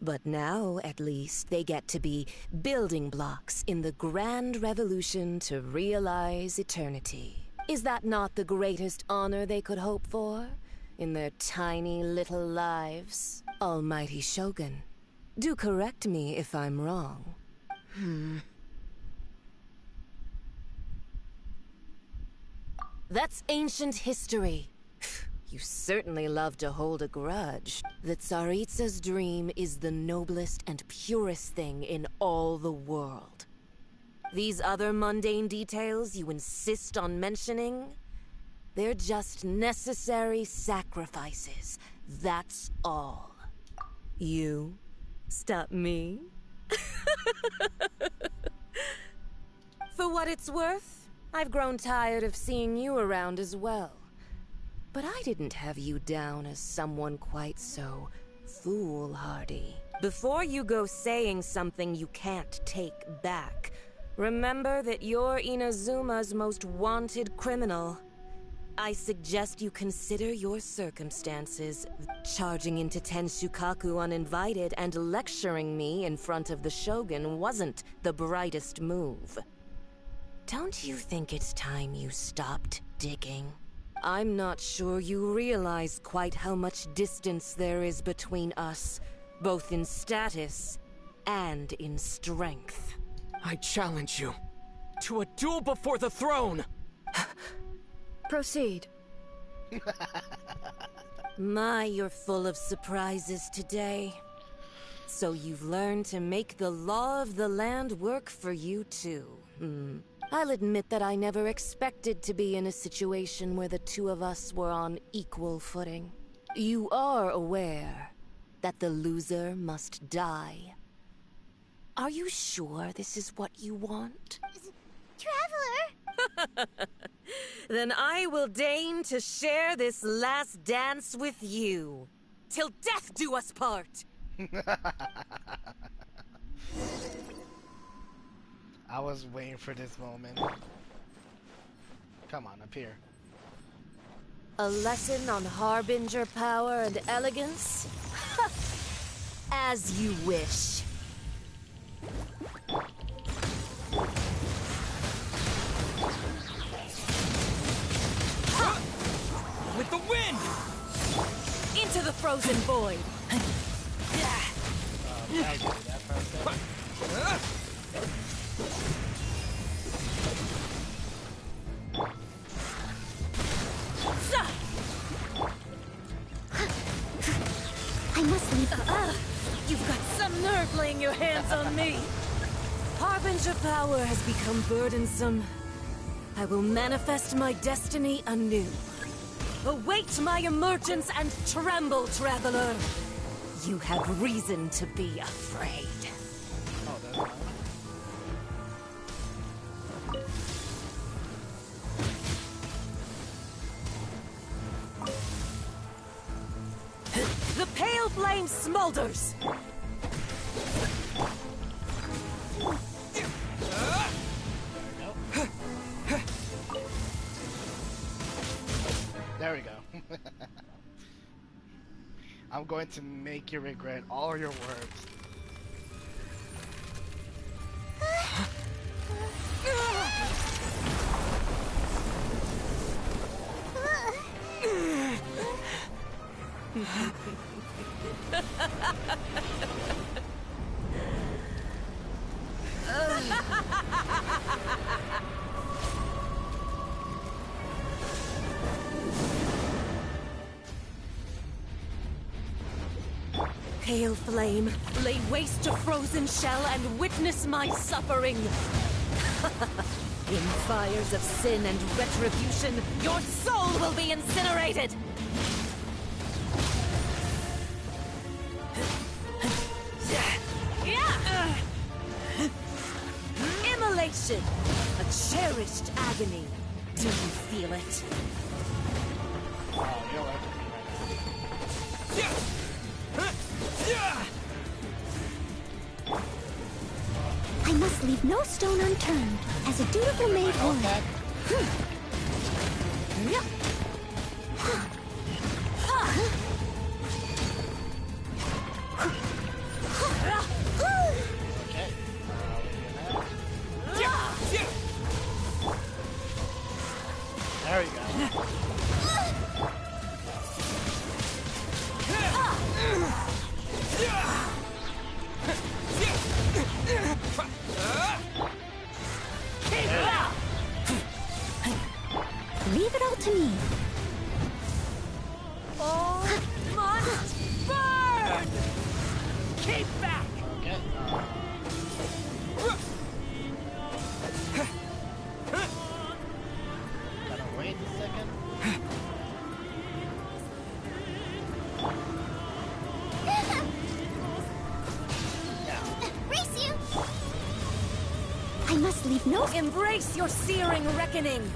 But now, at least, they get to be building blocks in the grand revolution to realize eternity. Is that not the greatest honor they could hope for in their tiny little lives? Almighty Shogun, do correct me if I'm wrong. That's ancient history. You certainly love to hold a grudge. The Tsaritsa's dream is the noblest and purest thing in all the world. These other mundane details you insist on mentioning, they're just necessary sacrifices. That's all. You stop me? For what it's worth, I've grown tired of seeing you around as well. But I didn't have you down as someone quite so foolhardy. Before you go saying something you can't take back, remember that you're Inazuma's most wanted criminal. I suggest you consider your circumstances. Charging into Tenshukaku uninvited and lecturing me in front of the Shogun wasn't the brightest move. Don't you think it's time you stopped digging? I'm not sure you realize quite how much distance there is between us, both in status and in strength. I challenge you to a duel before the throne! Proceed. My, you're full of surprises today. So you've learned to make the law of the land work for you too. I'll admit that I never expected to be in a situation where the two of us were on equal footing. You are aware that the loser must die. Are you sure this is what you want? Traveler! Then I will deign to share this last dance with you. Till death do us part! I was waiting for this moment. Come on, up here. A lesson on harbinger power and elegance? As you wish. With the wind! Into the frozen void! I must leave. You've got some nerve laying your hands on me! Harbinger power has become burdensome. I will manifest my destiny anew. Await my emergence and tremble, traveler! You have reason to be afraid. Oh, that's nice. The pale flame smolders! There we go. I'm going to make you regret all your words. Pale flame, lay waste to frozen shell and witness my suffering. In fires of sin and retribution, your soul will be incinerated! Immolation! A cherished agony. Do you feel it? Oh, you're looking at me right now. I must leave no stone unturned, as a dutiful maid would. There we go. Leave it all to me. Oh, must burn! Keep back! Okay. Gotta wait a second. Race you! I must leave no... Embrace your searing reckoning!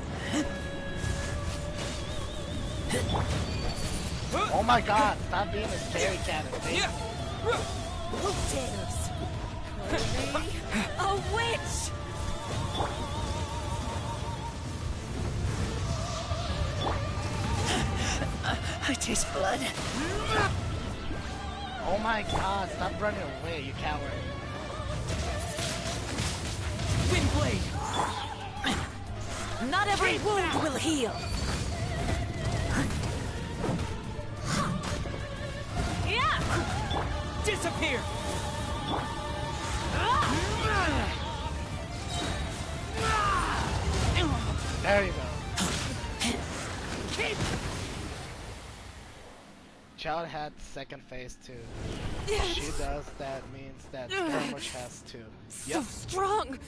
Oh my god, stop being a scary cat and thing. Who dares? Call me a witch! I taste blood. Oh my god, stop running away, you coward. Windblade! Not every wound will heal! Yeah! Disappear! There you go. Child had second phase too. If she does, that means that Skirmish has too. So strong!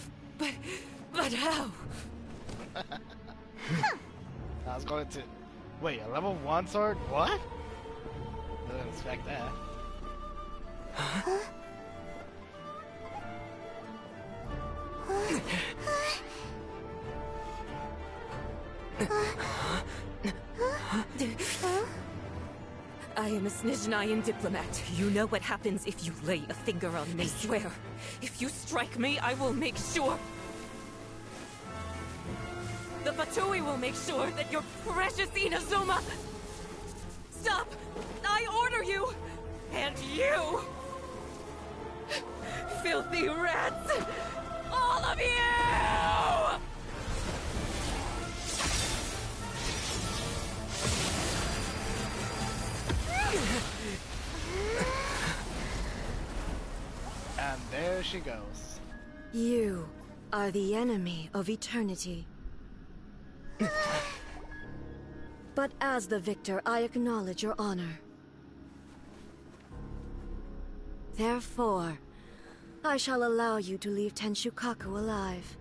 But how? I was going to... Wait, a level 1 sword? What? Didn't expect that. I am a Snezhnayan diplomat. You know what happens if you lay a finger on me. I swear, if you strike me, I will make sure... The Fatui will make sure that your precious Inazuma... Stop! I order you! And you! Filthy rats! All of you! And there she goes. You are the enemy of eternity. But as the victor, I acknowledge your honor. Therefore, I shall allow you to leave Tenshukaku alive.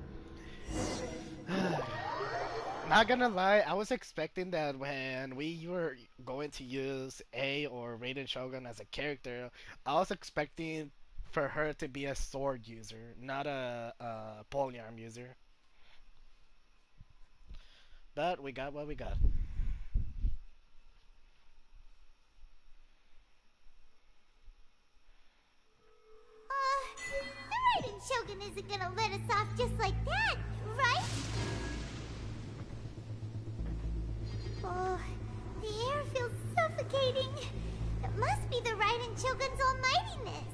Not gonna lie, I was expecting that when we were going to use A or Raiden Shogun as a character, I was expecting for her to be a sword user, not a polearm user. But we got what we got. The Raiden Shogun isn't gonna let us off just like that, right? Oh, the air feels suffocating. It must be the Raiden Shogun's almightiness.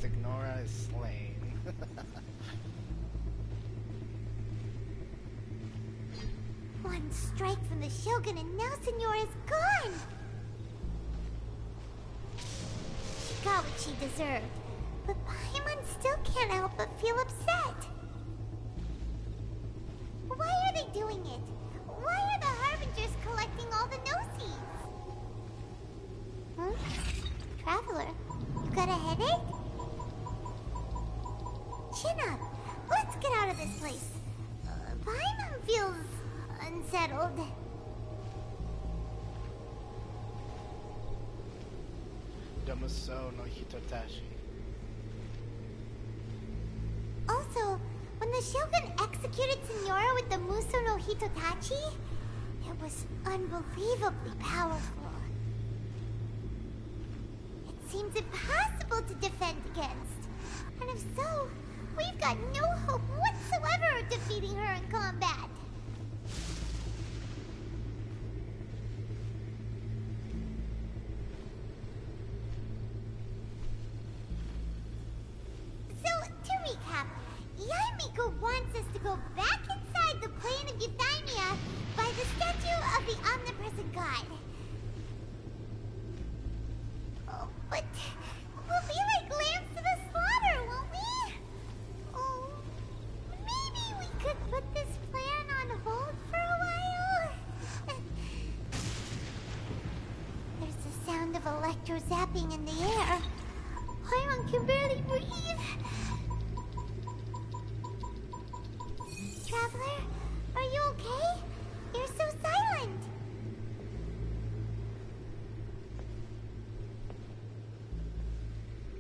Signora is slain. One strike from the Shogun and now Senora is gone! She got what she deserved, but Paimon still can't help but feel upset. Why are they doing it? Why are the Harbingers collecting all the no-seeds? Huh? Traveler, you got a headache? Chin up. Let's get out of this place. Paimon feels unsettled. Domuso no Hitotashi. Also, when the Shogun executed executed Senora with the Muso no Hitotachi? It was unbelievably powerful. It seems impossible to defend against. And if so, we've got no hope whatsoever of defeating her in combat. So, to recap, Yaimiko wants us to go back inside the plane of Euthymia by the statue of the omnipresent god. Oh, but we'll be like lambs to the slaughter, won't we? Oh, maybe we could put this plan on hold for a while? There's the sound of electro zapping in the air. Paimon can barely breathe. Traveler, are you okay? You're so silent.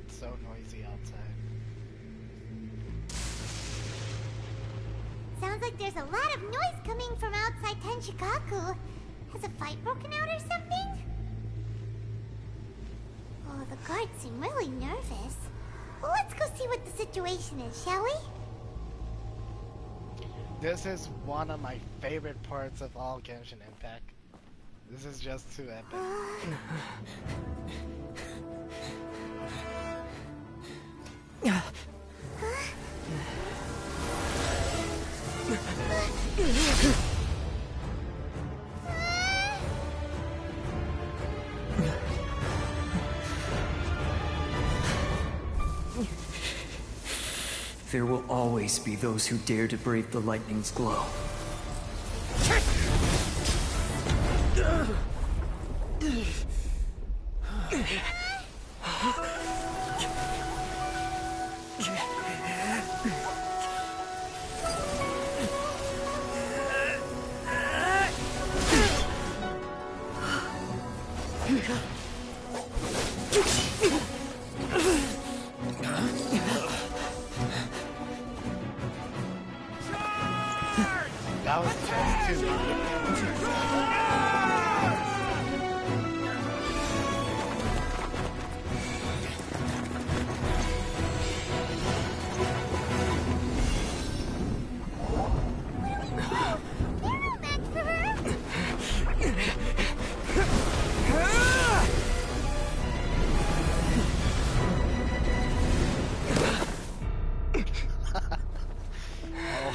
It's so noisy outside. Sounds like there's a lot of noise coming from outside Tenshikaku. Has a fight broken out or something? Oh, the guards seem really nervous. Well, let's go see what the situation is, shall we? This is one of my favorite parts of all Genshin Impact. This is just too epic. There will always be those who dare to brave the lightning's glow. That was intense too.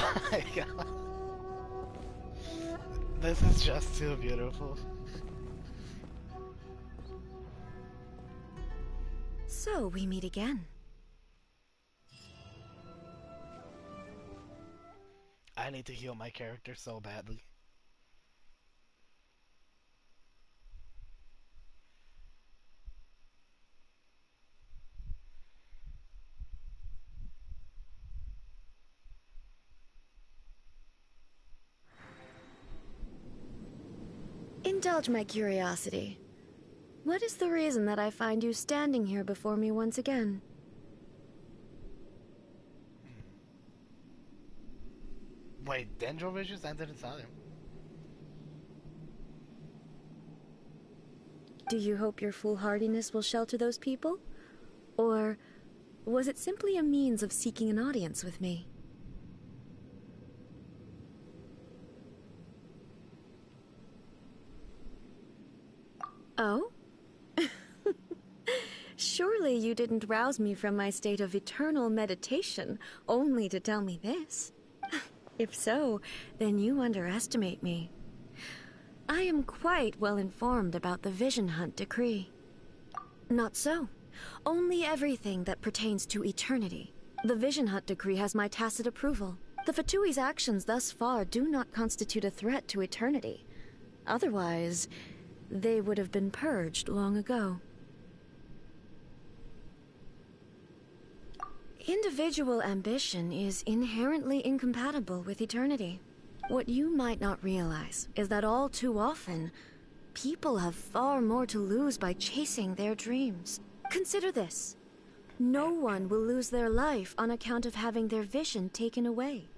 Oh my god. This is just too beautiful. So we meet again. I need to heal my character so badly. Indulge my curiosity. What is the reason that I find you standing here before me once again? Wait, Dendro Visions? I didn't saw him. Do you hope your foolhardiness will shelter those people? Or was it simply a means of seeking an audience with me? Oh? Surely you didn't rouse me from my state of eternal meditation only to tell me this. If so, then you underestimate me. I am quite well informed about the Vision Hunt decree. Not so. Only everything that pertains to eternity. The Vision Hunt decree has my tacit approval. The Fatui's actions thus far do not constitute a threat to eternity. Otherwise, they would have been purged long ago. Individual ambition is inherently incompatible with eternity. What you might not realize is that all too often, people have far more to lose by chasing their dreams. Consider this. No one will lose their life on account of having their vision taken away.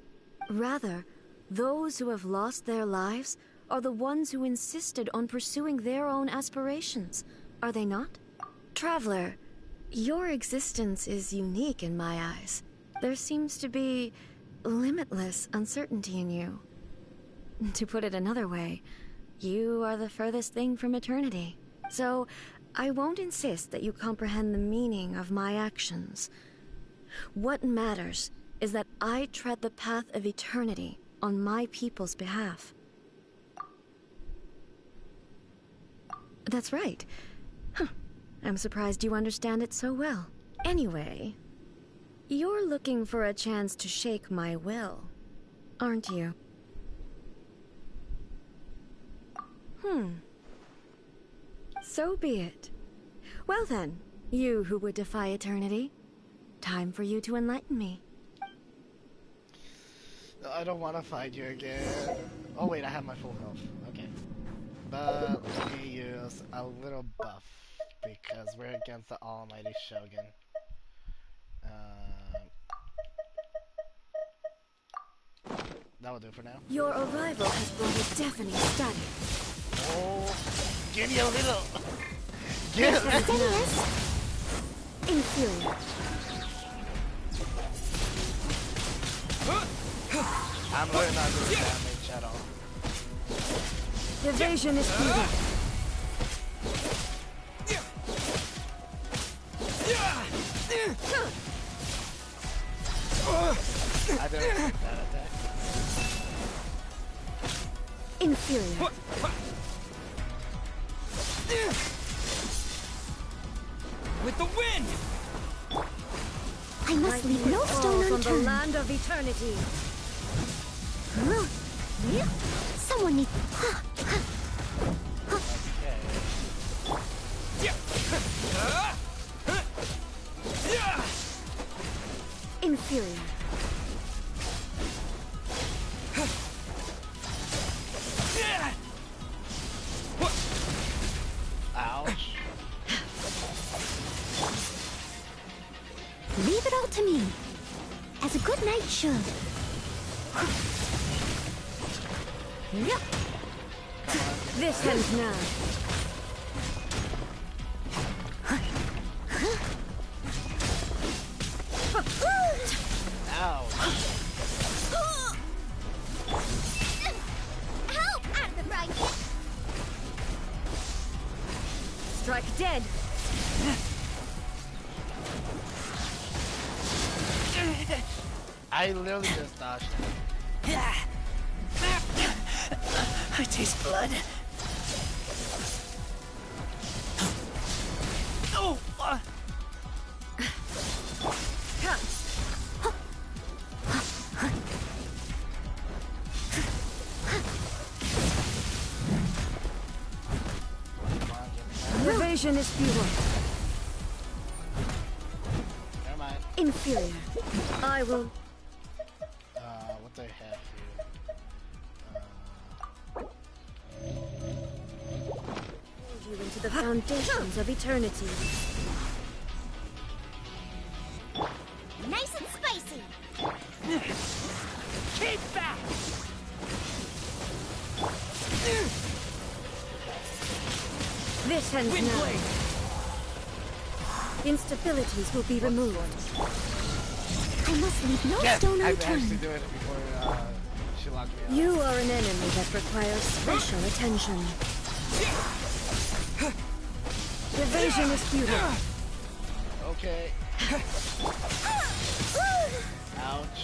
Rather, those who have lost their lives are the ones who insisted on pursuing their own aspirations, are they not? Traveler, your existence is unique in my eyes. There seems to be limitless uncertainty in you. To put it another way, you are the furthest thing from eternity. So, I won't insist that you comprehend the meaning of my actions. What matters is that I tread the path of eternity on my people's behalf. That's right. Huh. I'm surprised you understand it so well. Anyway, you're looking for a chance to shake my will, aren't you? So be it. Well then, you who would defy eternity, time for you to enlighten me. No, I don't want to fight you again. Oh wait, I have my full health. Okay. But let me use a little buff, because we're against the almighty shogun. That will do for now. Your arrival has brought a deafening study. Oh, give me a little. Give me inferior. I'm really not doing damage at all. Evasion is futile. I didn't like that attack. Inferior. With the wind! I must leave no stone from unturned. the land of eternity. Someone needs. Inferior. Ouch. Leave it all to me, as a good knight should. This ends now. Ow. Help! Out of the frying pan! Strike dead. I literally just dodged it. I taste blood. Oh! Evasion is futile. Never mind. Inferior. I will. What do I have here? You into the foundations of eternity. Nice and spicy! Keep back! This ends now. Instabilities will be removed. I must leave no Yes, stone I actually unturned. doing it before she locked me out. You are an enemy that requires special attention. Evasion is futile. Okay. Ouch.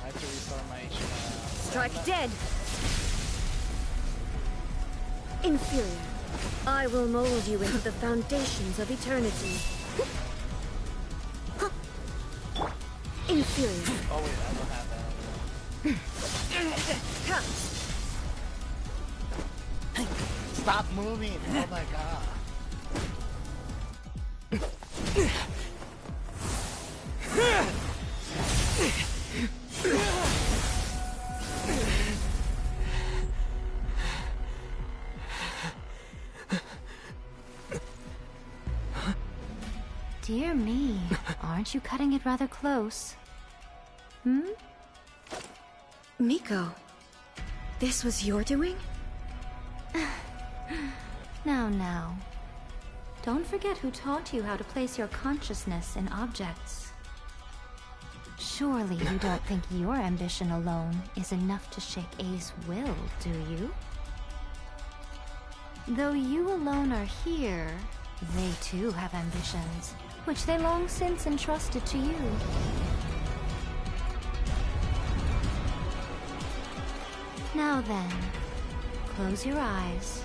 I have to restore my HP. Strike dead. Inferior. I will mold you into the foundations of eternity. Inferior. Oh wait, I don't have that. Stop moving! Oh my god. Dear me, aren't you cutting it rather close? Miko, this was your doing? Now. Don't forget who taught you how to place your consciousness in objects. Surely you don't think your ambition alone is enough to shake A's will, do you? Though you alone are here, they too have ambitions, which they long since entrusted to you. Now then, close your eyes.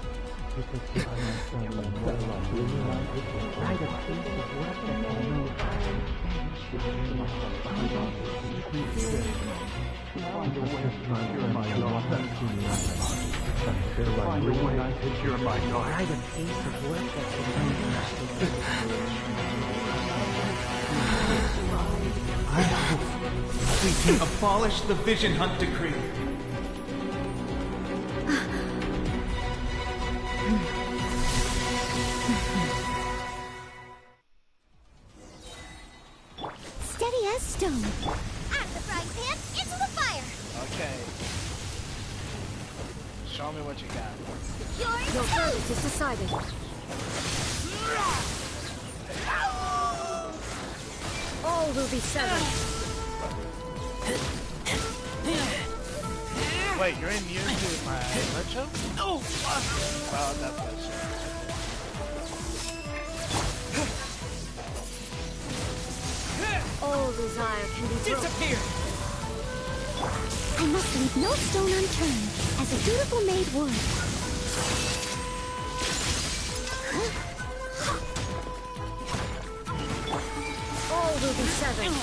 I hope we can abolish the Vision Hunt Decree. Steady as stone. Out of the frying pan, into the fire. Okay. Show me what you got. Your verdict is decided. All will be severed. Wait, you're immune to my retro? Oh! Well, that's good. All desire can be disappear. I must leave no stone unturned, as a dutiful maid would. All will be severed.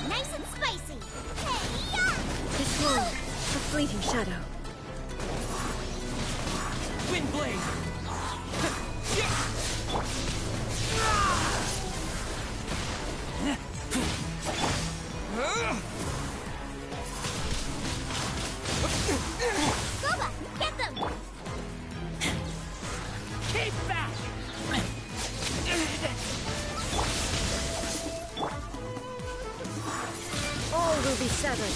Nice and spicy. Hey-ya! This world, a fleeting shadow. Windblade. Goba, get them! Keep back. All will be severed.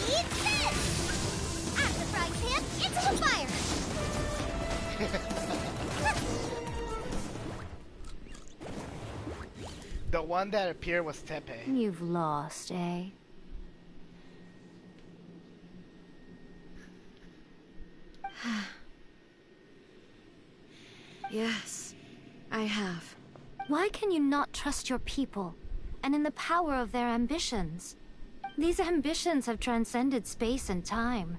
Eat this! Out of the frying pan, into the fire! The one that appeared was Tepe. You've lost, eh? Yes, I have. Why can you not trust your people, and in the power of their ambitions? These ambitions have transcended space and time.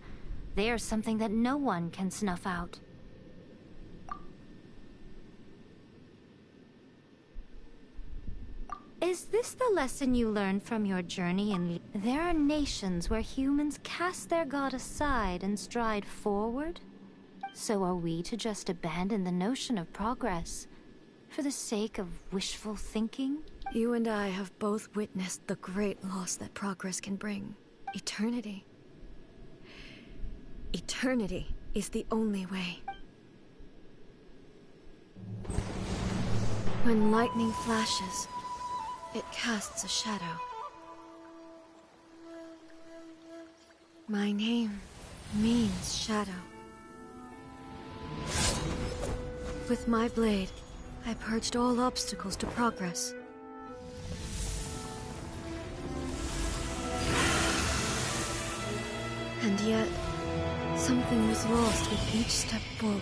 They are something that no one can snuff out. Is this the lesson you learned from your journey in... There are nations where humans cast their god aside and stride forward? So are we to just abandon the notion of progress for the sake of wishful thinking? You and I have both witnessed the great loss that progress can bring. Eternity. Eternity is the only way. When lightning flashes, it casts a shadow. My name means shadow. With my blade, I purged all obstacles to progress. And yet, something was lost with each step forward.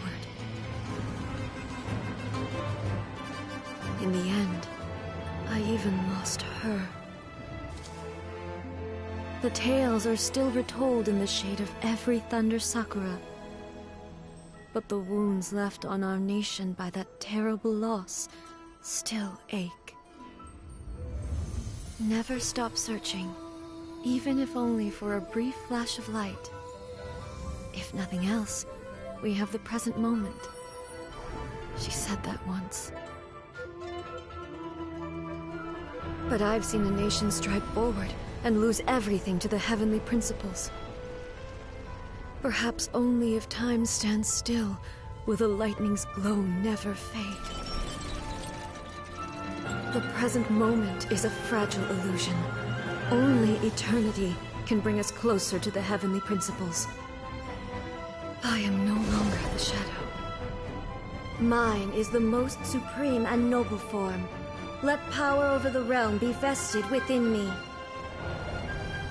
In the end, I even lost her. The tales are still retold in the shade of every Thunder Sakura. But the wounds left on our nation by that terrible loss still ache. Never stop searching, even if only for a brief flash of light. If nothing else, we have the present moment. She said that once. But I've seen a nation stride forward and lose everything to the heavenly principles. Perhaps only if time stands still will the lightning's glow never fade. The present moment is a fragile illusion. Only eternity can bring us closer to the heavenly principles. I am no longer the shadow. Mine is the most supreme and noble form. Let power over the realm be vested within me.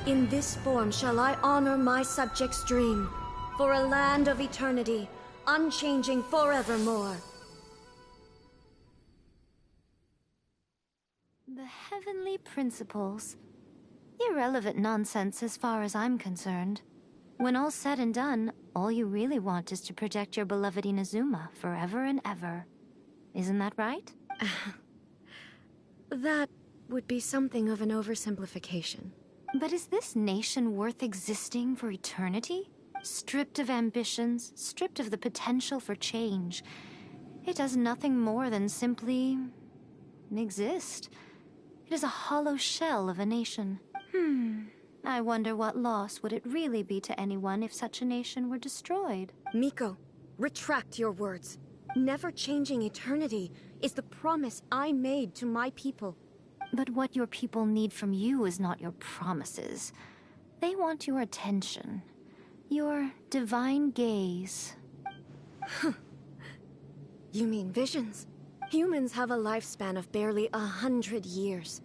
In this form shall I honor my subjects' dream, for a land of eternity, unchanging forevermore. The heavenly principles. Irrelevant nonsense as far as I'm concerned. When all's said and done, all you really want is to protect your beloved Inazuma forever and ever. Isn't that right? That would be something of an oversimplification. But is this nation worth existing for eternity? Stripped of ambitions, stripped of the potential for change. It does nothing more than simply exist. It is a hollow shell of a nation. I wonder what loss would it really be to anyone if such a nation were destroyed? Miko, retract your words. Never changing eternity is the promise I made to my people. But what your people need from you is not your promises. They want your attention. Your divine gaze. You mean visions? Humans have a lifespan of barely 100 years.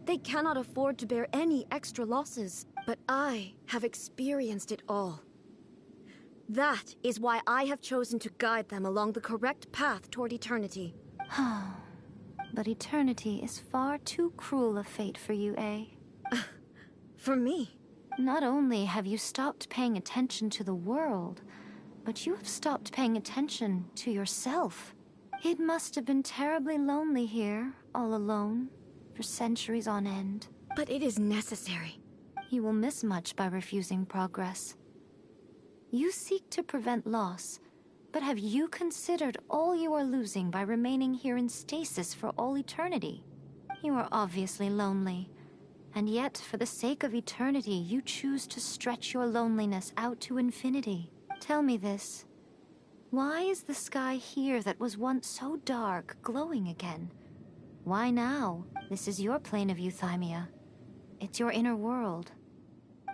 They cannot afford to bear any extra losses. But I have experienced it all. That is why I have chosen to guide them along the correct path toward eternity. But eternity is far too cruel a fate for you, eh? For me? Not only have you stopped paying attention to the world, but you have stopped paying attention to yourself. It must have been terribly lonely here, all alone, for centuries on end. But it is necessary. You will miss much by refusing progress. You seek to prevent loss, but have you considered all you are losing by remaining here in stasis for all eternity? You are obviously lonely, and yet for the sake of eternity you choose to stretch your loneliness out to infinity. Tell me this. Why is the sky here that was once so dark glowing again? Why now? This is your plane of euthymia. It's your inner world.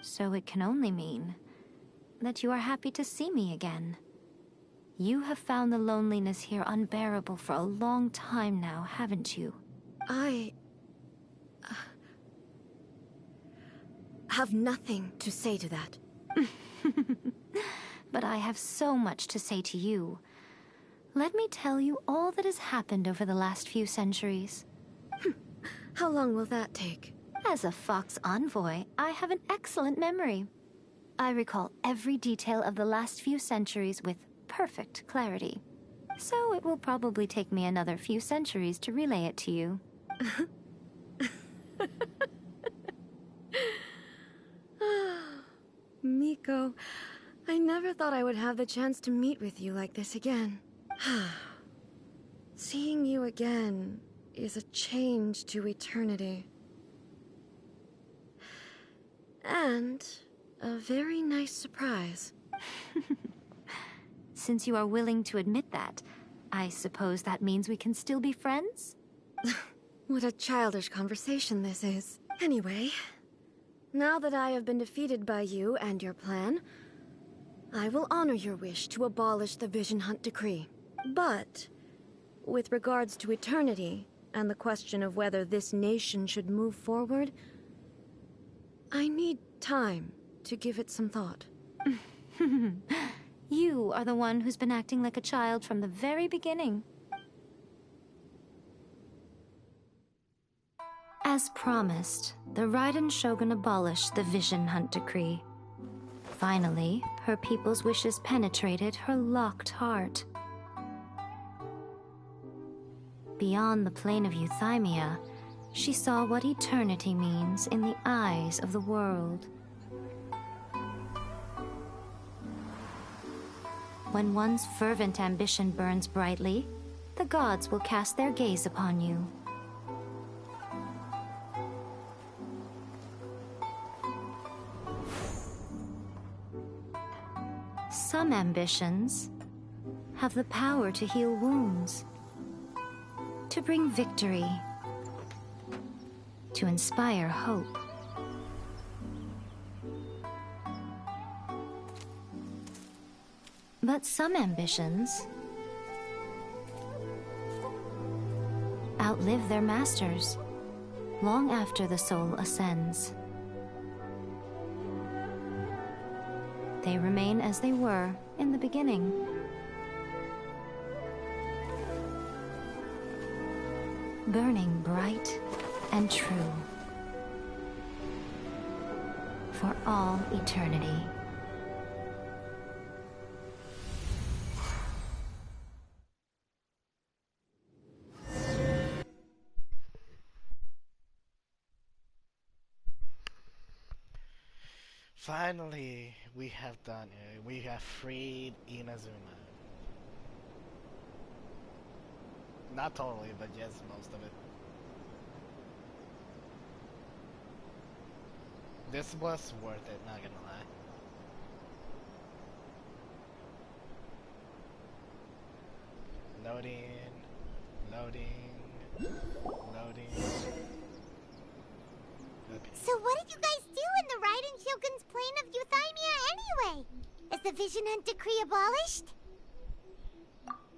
So it can only mean that you are happy to see me again. You have found the loneliness here unbearable for a long time now, haven't you? I have nothing to say to that. But I have so much to say to you. Let me tell you all that has happened over the last few centuries. How long will that take? As a Fox envoy, I have an excellent memory. I recall every detail of the last few centuries with perfect clarity. So it will probably take me another few centuries to relay it to you. Miko, I never thought I would have the chance to meet with you like this again. Seeing you again is a change to eternity. And a very nice surprise. Since you are willing to admit that, I suppose that means we can still be friends? What a childish conversation this is. Anyway, now that I have been defeated by you and your plan, I will honor your wish to abolish the Vision Hunt Decree. But, with regards to eternity, and the question of whether this nation should move forward, I need time to give it some thought. You are the one who's been acting like a child from the very beginning. As promised, the Raiden Shogun abolished the Vision Hunt Decree. Finally, her people's wishes penetrated her locked heart. Beyond the plane of euthymia, she saw what eternity means in the eyes of the world. When one's fervent ambition burns brightly, the gods will cast their gaze upon you. Some ambitions have the power to heal wounds, to bring victory, to inspire hope. But some ambitions outlive their masters, long after the soul ascends. They remain as they were in the beginning. Burning bright and true for all eternity. Finally, we have done it. We have freed Inazuma. Not totally, but yes, most of it. This was worth it, not gonna lie. Loading, loading, loading. Okay. So what did you guys do in the Raiden Shogun's plane of Euthymia anyway? Is the Vision Hunt decree abolished?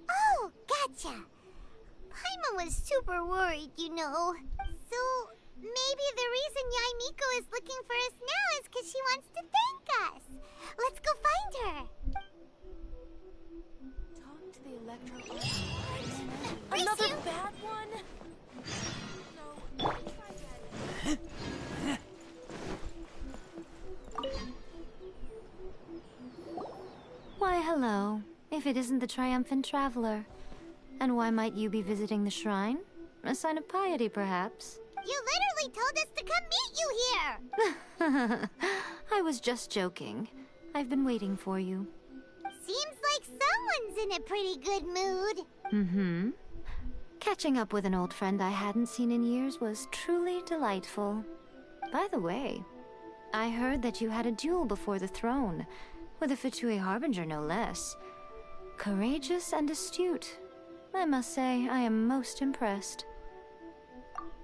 Oh, gotcha. Paimon was super worried, you know. So maybe the reason Yaimiko is looking for us now is because she wants to thank us. Let's go find her. Talk to the Electro. Another bad one? No, try again. Why, hello, if it isn't the triumphant traveler. And why might you be visiting the shrine? A sign of piety, perhaps? You literally told us to come meet you here! I was just joking. I've been waiting for you. Seems like someone's in a pretty good mood. Mm-hmm. Catching up with an old friend I hadn't seen in years was truly delightful. By the way, I heard that you had a duel before the throne, with a Fatui Harbinger no less. Courageous and astute. I must say, I am most impressed.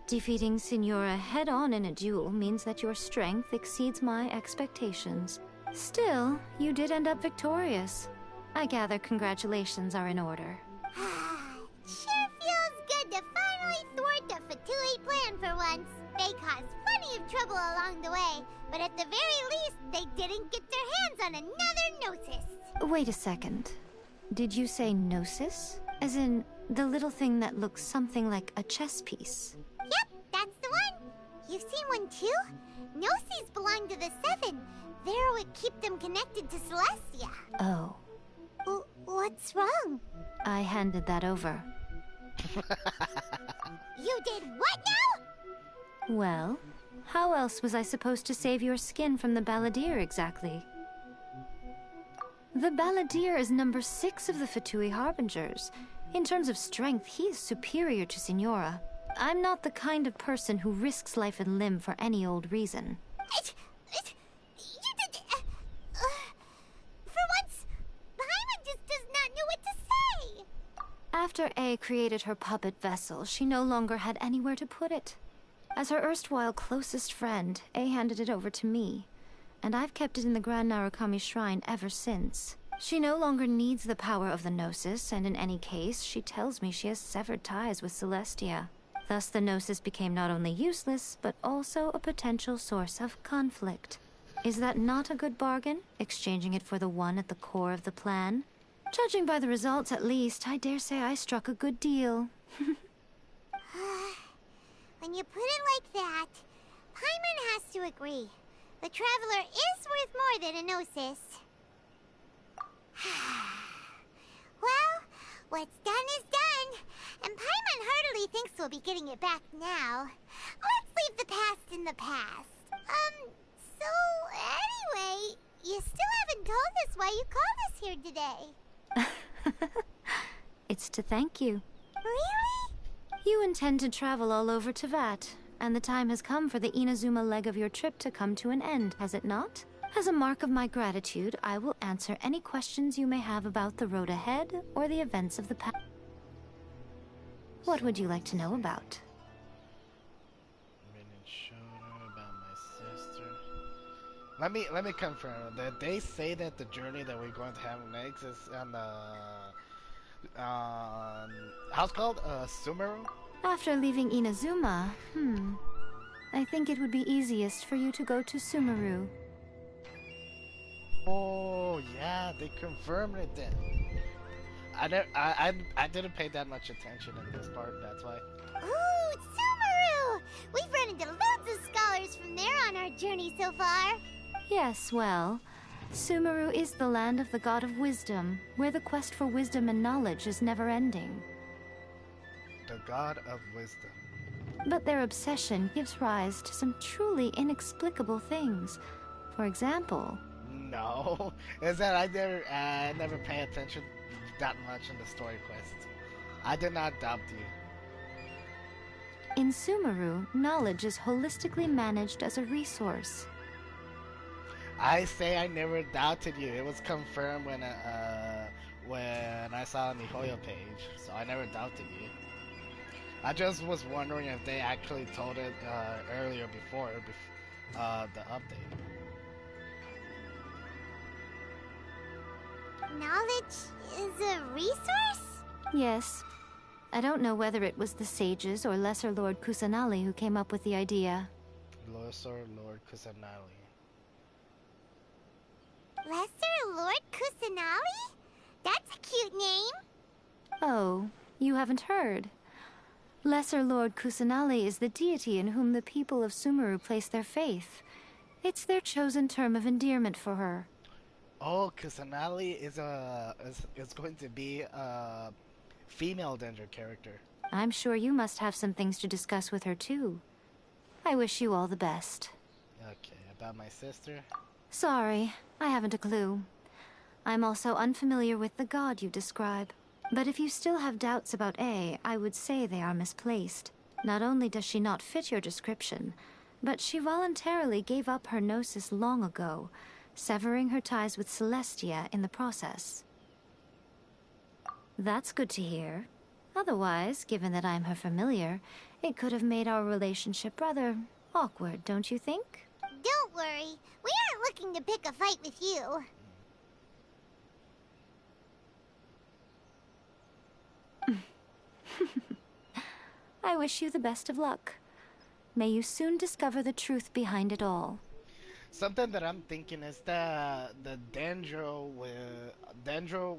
Defeating Signora head-on in a duel means that your strength exceeds my expectations. Still, you did end up victorious. I gather congratulations are in order. Sure feels good to finally thwart the Fatui plan for once. They caused plenty of trouble along the way, but at the very least, they didn't get their hands on another Gnosis. Wait a second. Did you say Gnosis? As in, the little thing that looks something like a chess piece? Yep, that's the one. You've seen one too? Gnosis belong to the Seven. They're what keep them connected to Celestia. Oh. What's wrong? I handed that over. You did what now? Well, how else was I supposed to save your skin from the Balladeer exactly? The Balladeer is number 6 of the Fatui Harbingers. In terms of strength, he is superior to Signora. I'm not the kind of person who risks life and limb for any old reason. You did... for once, Paimon just does not know what to say. After A created her puppet vessel, she no longer had anywhere to put it. As her erstwhile closest friend, A handed it over to me, and I've kept it in the Grand Narukami Shrine ever since. She no longer needs the power of the Gnosis, and in any case, she tells me she has severed ties with Celestia. Thus the Gnosis became not only useless, but also a potential source of conflict. Is that not a good bargain, exchanging it for the one at the core of the plan? Judging by the results, at least, I dare say I struck a good deal. When you put it like that, Paimon has to agree. The Traveler is worth more than a Gnosis. Well, what's done is done, and Paimon heartily thinks we'll be getting it back now. Let's leave the past in the past. So anyway, you still haven't told us why you called us here today. It's to thank you. Really? You intend to travel all over Teyvat, and the time has come for the Inazuma leg of your trip to come to an end, has it not? As a mark of my gratitude, I will answer any questions you may have about the road ahead or the events of the past. What would you like to know about? let me confirm. Did they say that the journey that we're going to have next is on the how's it called? Sumeru? After leaving Inazuma, I think it would be easiest for you to go to Sumeru. Oh yeah, they confirmed it then. I didn't pay that much attention in this part. That's why. Ooh, Sumeru! We've run into loads of scholars from there on our journey so far. Yes, well, Sumeru is the land of the god of wisdom, where the quest for wisdom and knowledge is never-ending. The god of wisdom. But their obsession gives rise to some truly inexplicable things. For example... No, is that I never pay attention that much in the story quest. I did not doubt you. In Sumeru, knowledge is holistically managed as a resource. I say I never doubted you. It was confirmed when I saw the Mihoyo page, so I never doubted you. I just was wondering if they actually told it earlier before the update. Knowledge is a resource? Yes. I don't know whether it was the sages or Lesser Lord Kusanali who came up with the idea. Lesser Lord Kusanali. Lesser Lord Kusanali? That's a cute name. Oh, you haven't heard. Lesser Lord Kusanali is the deity in whom the people of Sumeru place their faith. It's their chosen term of endearment for her. Oh, Kusanali is going to be a female Dendro character. I'm sure you must have some things to discuss with her too. I wish you all the best. Okay, about my sister? Sorry, I haven't a clue. I'm also unfamiliar with the god you describe. But if you still have doubts about A, I would say they are misplaced. Not only does she not fit your description, but she voluntarily gave up her gnosis long ago, severing her ties with Celestia in the process. That's good to hear. Otherwise, given that I'm her familiar, it could have made our relationship rather awkward, don't you think? Don't worry. We aren't looking to pick a fight with you. I wish you the best of luck. May you soon discover the truth behind it all. Something that I'm thinking is that the Dendro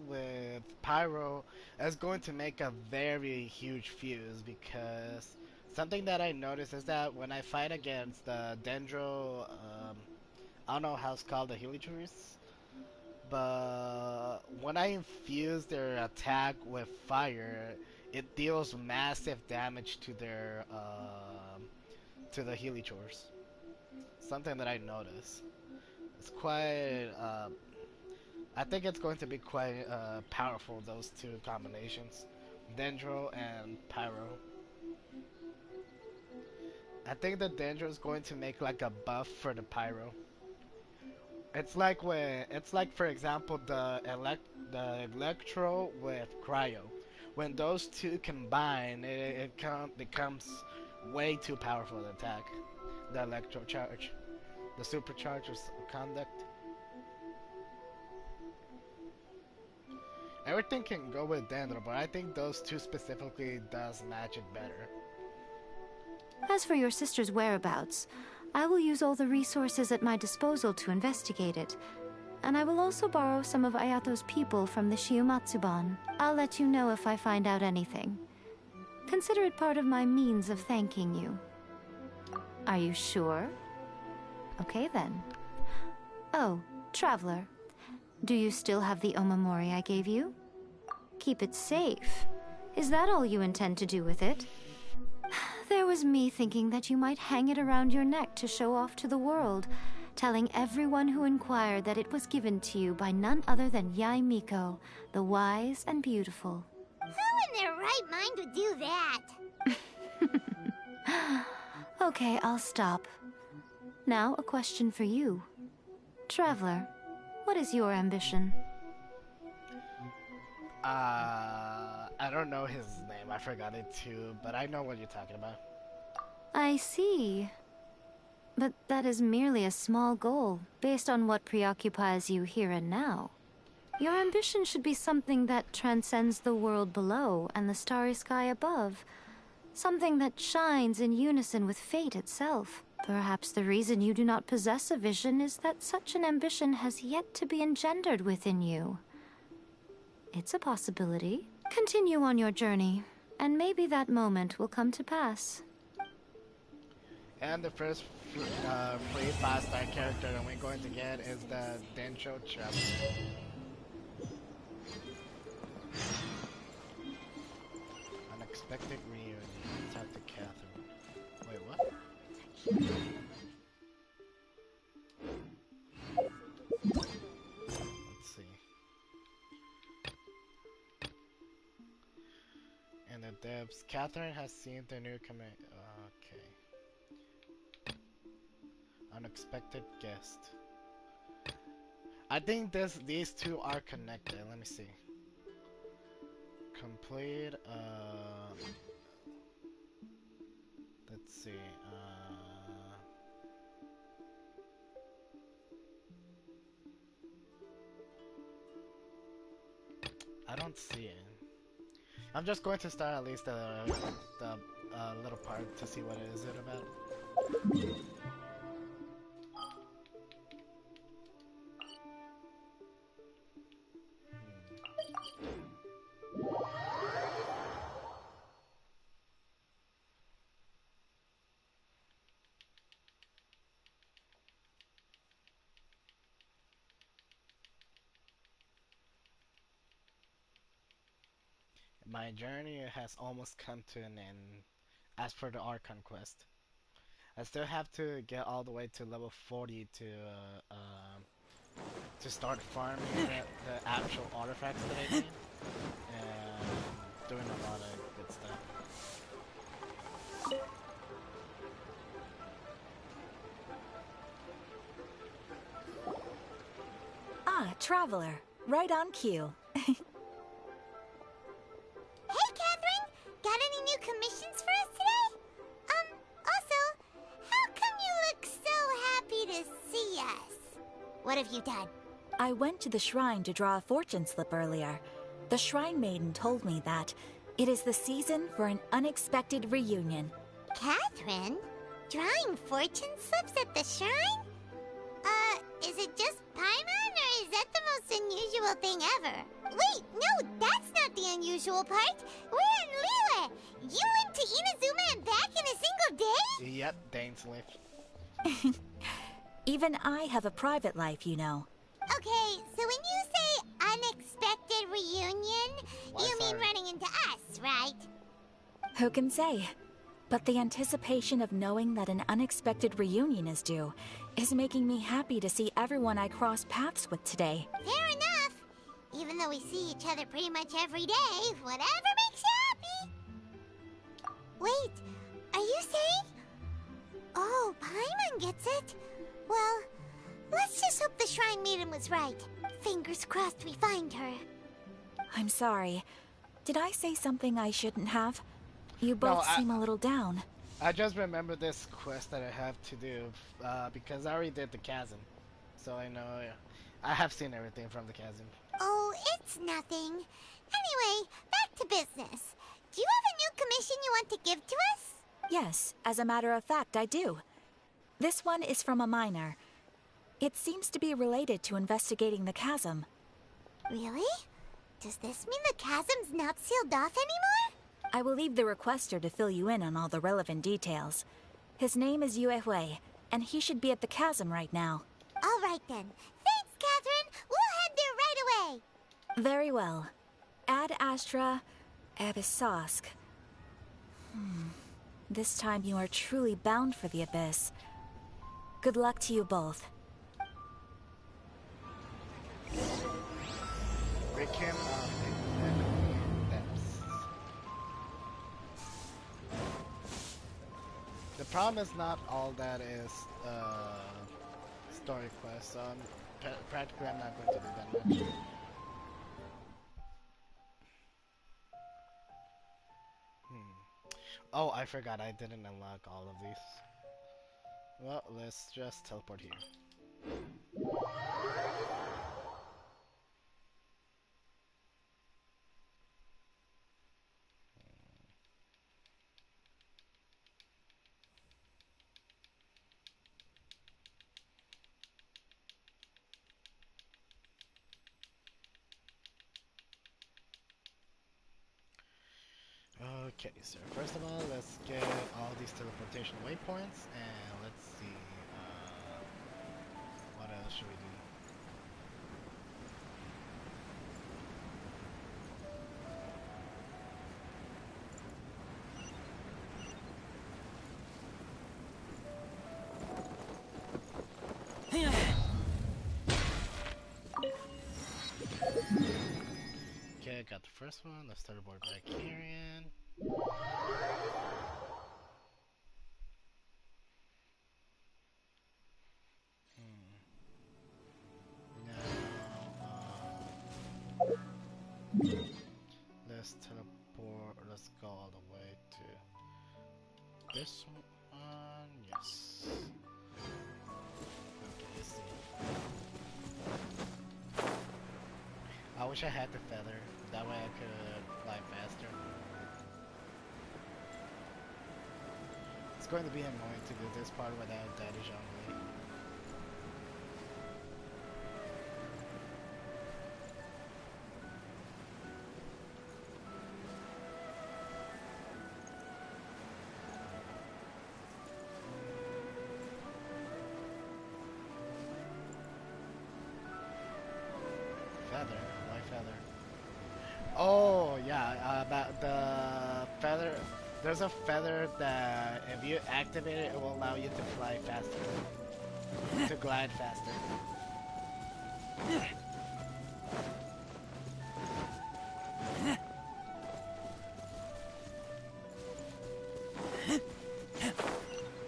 with Pyro is going to make a very huge fuse, because something that I noticed is that when I fight against the Dendro, I don't know how it's called, the Helichurus, but when I infuse their attack with fire, it deals massive damage to their to the Helichurus. Something that I noticed. It's quite I think it's going to be quite powerful, those two combinations, Dendro and Pyro. I think the Dendro is going to make like a buff for the Pyro. It's like for example the Electro with Cryo. When those two combine, it becomes way too powerful to attack. The Electro Charge, the Supercharger's Conduct. Everything can go with Dendro, but I think those two specifically does magic better. As for your sister's whereabouts, I will use all the resources at my disposal to investigate it. And I will also borrow some of Ayato's people from the Shiumatsuban. I'll let you know if I find out anything. Consider it part of my means of thanking you. Are you sure? Okay then. Oh, Traveler. Do you still have the Omamori I gave you? Keep it safe. Is that all you intend to do with it? There was me thinking that you might hang it around your neck to show off to the world, telling everyone who inquired that it was given to you by none other than Yae Miko, the wise and beautiful. Who in their right mind would do that? Okay, I'll stop. Now, a question for you. Traveler, what is your ambition? I don't know his name. I forgot it too, but I know what you're talking about. I see. But that is merely a small goal, based on what preoccupies you here and now. Your ambition should be something that transcends the world below and the starry sky above. Something that shines in unison with fate itself. Perhaps the reason you do not possess a vision is that such an ambition has yet to be engendered within you. It's a possibility. Continue on your journey, and maybe that moment will come to pass. And the first free fast star character that we're going to get is the Densho Chap. Unexpected reunion. Talk to Catherine. Wait, what? Let's see. In the depths, Catherine has seen the new command. Okay. Unexpected guest. I think these two are connected. Let me see. Complete. Let's see. I don't see it. I'm just going to start at least the little part to see what it is about. My journey has almost come to an end as for the Arcon Quest. I still have to get all the way to level 40 to start farming the actual artifacts that I need, and doing a lot of good stuff. Ah, Traveler. Right on cue. Hey, Catherine! Got any new commissions for us today? Also, how come you look so happy to see us? What have you done? I went to the shrine to draw a fortune slip earlier. The shrine maiden told me that it is the season for an unexpected reunion. Catherine? Drawing fortune slips at the shrine? Is it just Paimon, or is that the most unusual thing ever? Wait, no, that's not the unusual part. We're in Liyue. You went to Inazuma and back in a single day? Yep, Dane's life. Even I have a private life, you know. Okay, so when you say unexpected reunion, you mean running into us, right? Who can say? But the anticipation of knowing that an unexpected reunion is due is making me happy to see everyone I cross paths with today. Fair enough. Even though we see each other pretty much every day, whatever makes you happy. Wait, are you saying? Oh, Paimon gets it. Well, let's just hope the Shrine Maiden was right. Fingers crossed we find her. I'm sorry. Did I say something I shouldn't have? You both seem a little down. I just remember this quest that I have to do because I already did the chasm. So I know I have seen everything from the chasm. Oh, it's nothing. Anyway, back to business. Do you have a new commission you want to give to us? Yes, as a matter of fact, I do. This one is from a miner. It seems to be related to investigating the chasm. Really? Does this mean the chasm's not sealed off anymore? I will leave the requester to fill you in on all the relevant details. His name is Yue Hui, and he should be at the chasm right now. All right then. Thanks, Catherine. We'll head there right away. Very well. Ad Astra Abyssosk. This time you are truly bound for the Abyss. Good luck to you both. Ricken The problem is not all that is story quest, so practically I'm not going to do that much. Oh, I forgot I didn't unlock all of these. Well, let's just teleport here. Okay, so first of all, let's get all these teleportation waypoints, and let's see, what else should we do? Okay, I got the first one. Let's teleport back here in. Let's teleport. Let's go all the way to this one. Yes. Okay, let's see. I wish I had the feather. That way I could fly faster. It's going to be annoying to do this part without Daddy Zhongli. Feather? Why feather? Oh, yeah, about the feather. There's a feather that if you activate it, it will allow you to fly faster. To glide faster.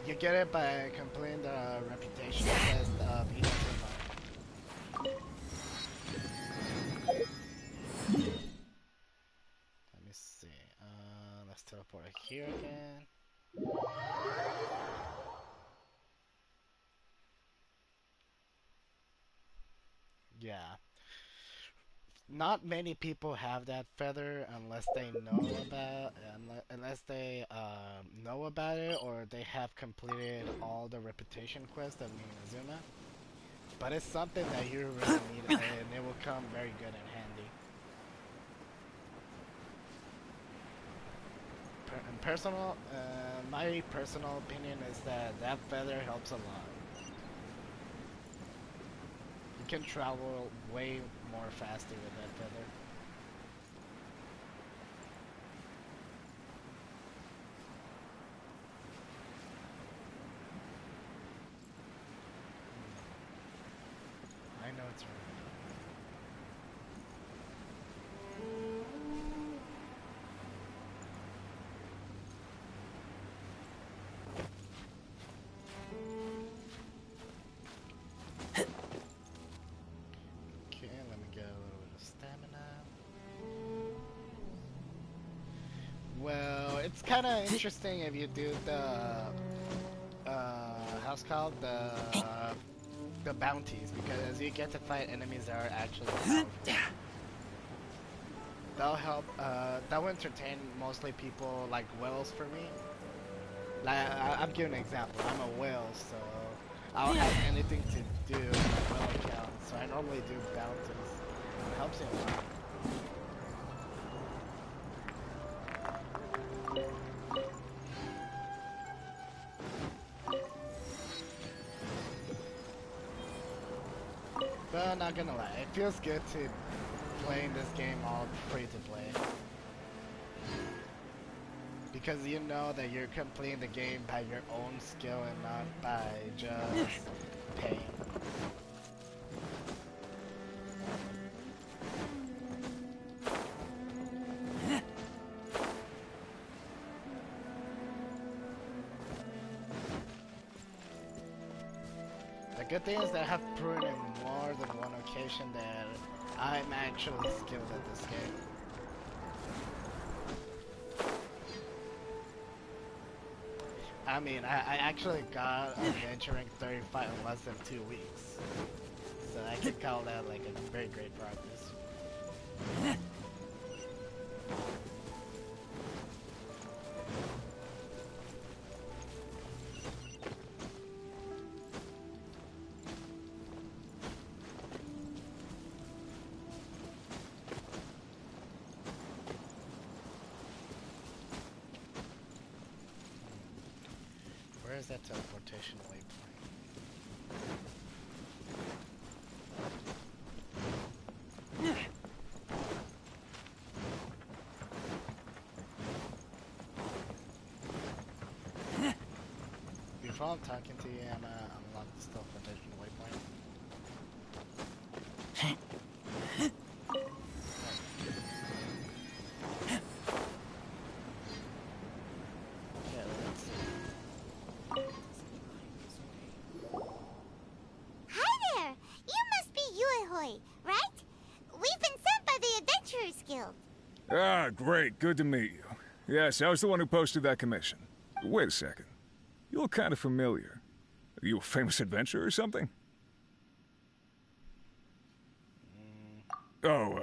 You get it by completing the reputation test of inazuma. Let me see. Let's teleport here again. Yeah. Not many people have that feather unless they know about it, or they have completed all the reputation quests of Inazuma. But it's something that you really need, and it will come very good and handy. My personal opinion is that that feather helps a lot. You can travel way more faster with that feather. I know it's right. Okay, let me get a little bit of stamina. Well, it's kind of interesting if you do the how's it called, the bounties, because you get to fight enemies that are actually powerful. That'll help. That will entertain mostly people like whales for me. Like I'm giving an example. I'm a whale, so I don't have anything to do with my whale account, so I normally do bounties. It helps you a lot. But I'm not gonna lie, it feels good to playing this game all free to play. Because you know that you're completing the game by your own skill and not by just paying. The good thing is that I have proven in more than one occasion that I'm actually skilled at this game. I mean, I actually got adventuring 35 in less than 2 weeks. So I could call that like a very great progress. Where is that teleportation waypoint? Before I'm talking to you, I'm gonna unlock this teleportation waypoint. Okay, let's see. Hi there! You must be Yuehoi, right? We've been sent by the Adventurers Guild. Ah, great. Good to meet you. Yes, I was the one who posted that commission. Wait a second. You look kind of familiar. Are you a famous adventurer or something? Oh,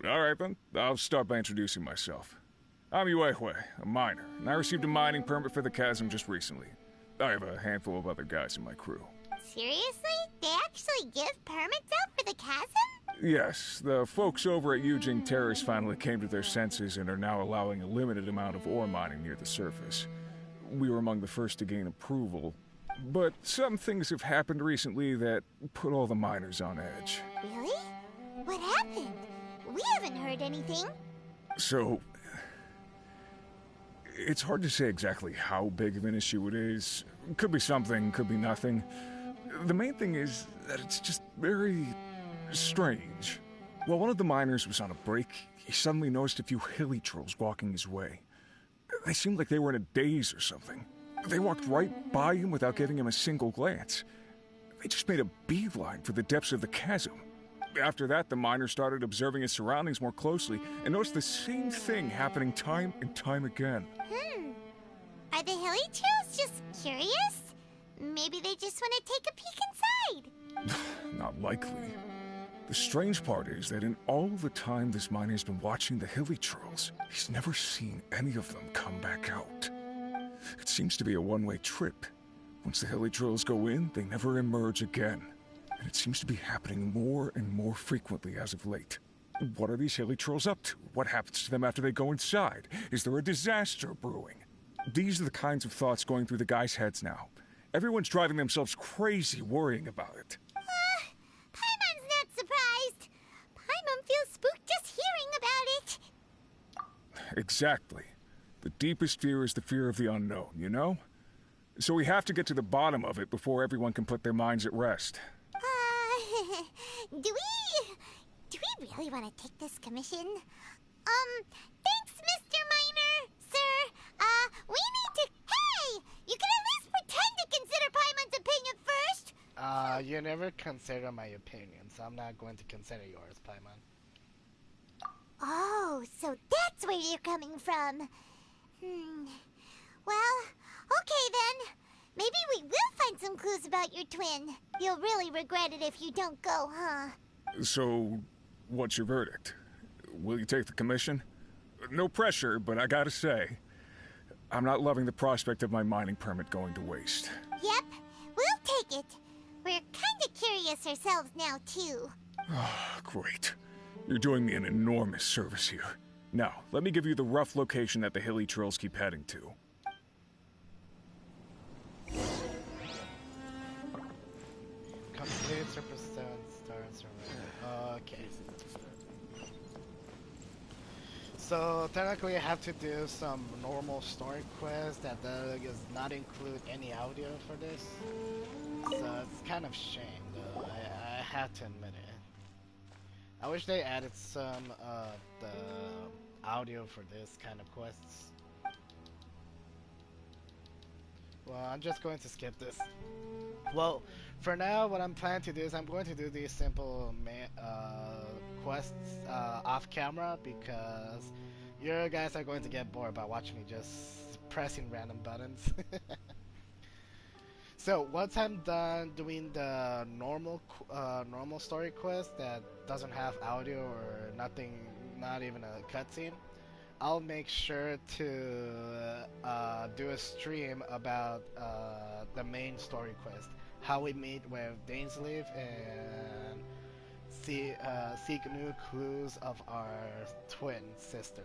alright then. I'll start by introducing myself. I'm Yuehoi, a miner, and I received a mining permit for the chasm just recently. I have a handful of other guys in my crew. Seriously? They actually give permits out for the chasm? Yes, the folks over at Yujing Terrace finally came to their senses and are now allowing a limited amount of ore mining near the surface. We were among the first to gain approval, but some things have happened recently that put all the miners on edge. Really? What happened? We haven't heard anything. So, it's hard to say exactly how big of an issue it is. Could be something, could be nothing. The main thing is that it's just very strange. While one of the miners was on a break, he suddenly noticed a few hilly trolls walking his way. They seemed like they were in a daze or something. They walked right by him without giving him a single glance. They just made a beeline for the depths of the chasm. After that, the miner started observing his surroundings more closely and noticed the same thing happening time and time again. Are the hilly trolls just curious? Maybe they just want to take a peek inside. Not likely. The strange part is that in all the time this miner's been watching the hilly trolls, he's never seen any of them come back out. It seems to be a one-way trip. Once the hilly trolls go in, they never emerge again. And it seems to be happening more and more frequently as of late. What are these hilly trolls up to? What happens to them after they go inside? Is there a disaster brewing? These are the kinds of thoughts going through the guys' heads now. Everyone's driving themselves crazy worrying about it. Paimon's not surprised. Paimon feels spooked just hearing about it. Exactly. The deepest fear is the fear of the unknown, you know? So we have to get to the bottom of it before everyone can put their minds at rest. Do we really want to take this commission? Thanks, Mr. Miner, sir. We need to... Hey! You can at least pretend to consider Paimon's opinion first! You never consider my opinion, so I'm not going to consider yours, Paimon. Oh, so that's where you're coming from. Well, okay then. Maybe we will find some clues about your twin. You'll really regret it if you don't go, huh? So, what's your verdict? Will you take the commission? No pressure, but I gotta say, I'm not loving the prospect of my mining permit going to waste. Yep, we'll take it. We're kinda curious ourselves now, too. Great. You're doing me an enormous service here. Now, let me give you the rough location that the hilly trolls keep heading to. Complete Super 7 stars already. Okay. So technically I have to do some normal story quests that does not include any audio for this. So it's kind of shame though, I have to admit it. I wish they added some of the audio for this kind of quests. Well, I'm just going to skip this. Well, for now, what I'm planning to do is I'm going to do these simple quests off camera because you guys are going to get bored by watching me just pressing random buttons. So once I'm done doing the normal story quest that doesn't have audio or nothing, not even a cutscene, I'll make sure to do a stream about the main story quest, how we meet with Dainsleif and seek new clues of our twin sister.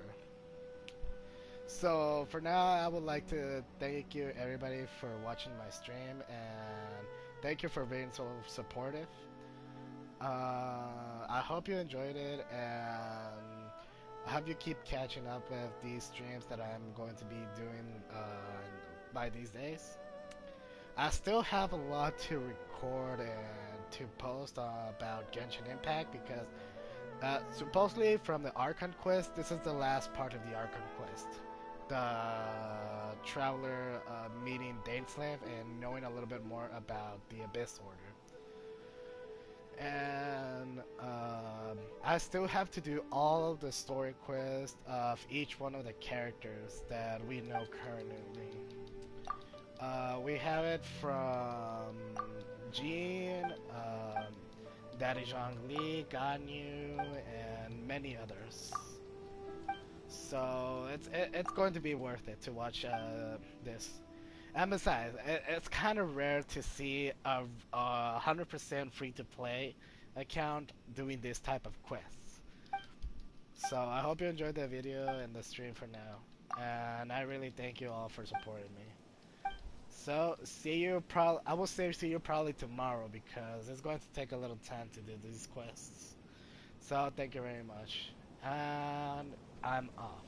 So for now, I would like to thank you everybody for watching my stream, and thank you for being so supportive. I hope you enjoyed it, and I hope you keep catching up with these streams that I'm going to be doing by these days. I still have a lot to record and to post about Genshin Impact, because supposedly from the Arcon Quest, this is the last part of the Arcon Quest. The traveler meeting Dainsleif and knowing a little bit more about the Abyss Order. And I still have to do all of the story quests of each one of the characters that we know currently. We have it from Jean, Daddy Zhongli, Ganyu, and many others. So it's going to be worth it to watch this. And besides, it's kind of rare to see a 100% free-to-play account doing this type of quests. So I hope you enjoyed the video and the stream for now, and I really thank you all for supporting me. So I will say see you probably tomorrow, because it's going to take a little time to do these quests. So thank you very much, and I'm off.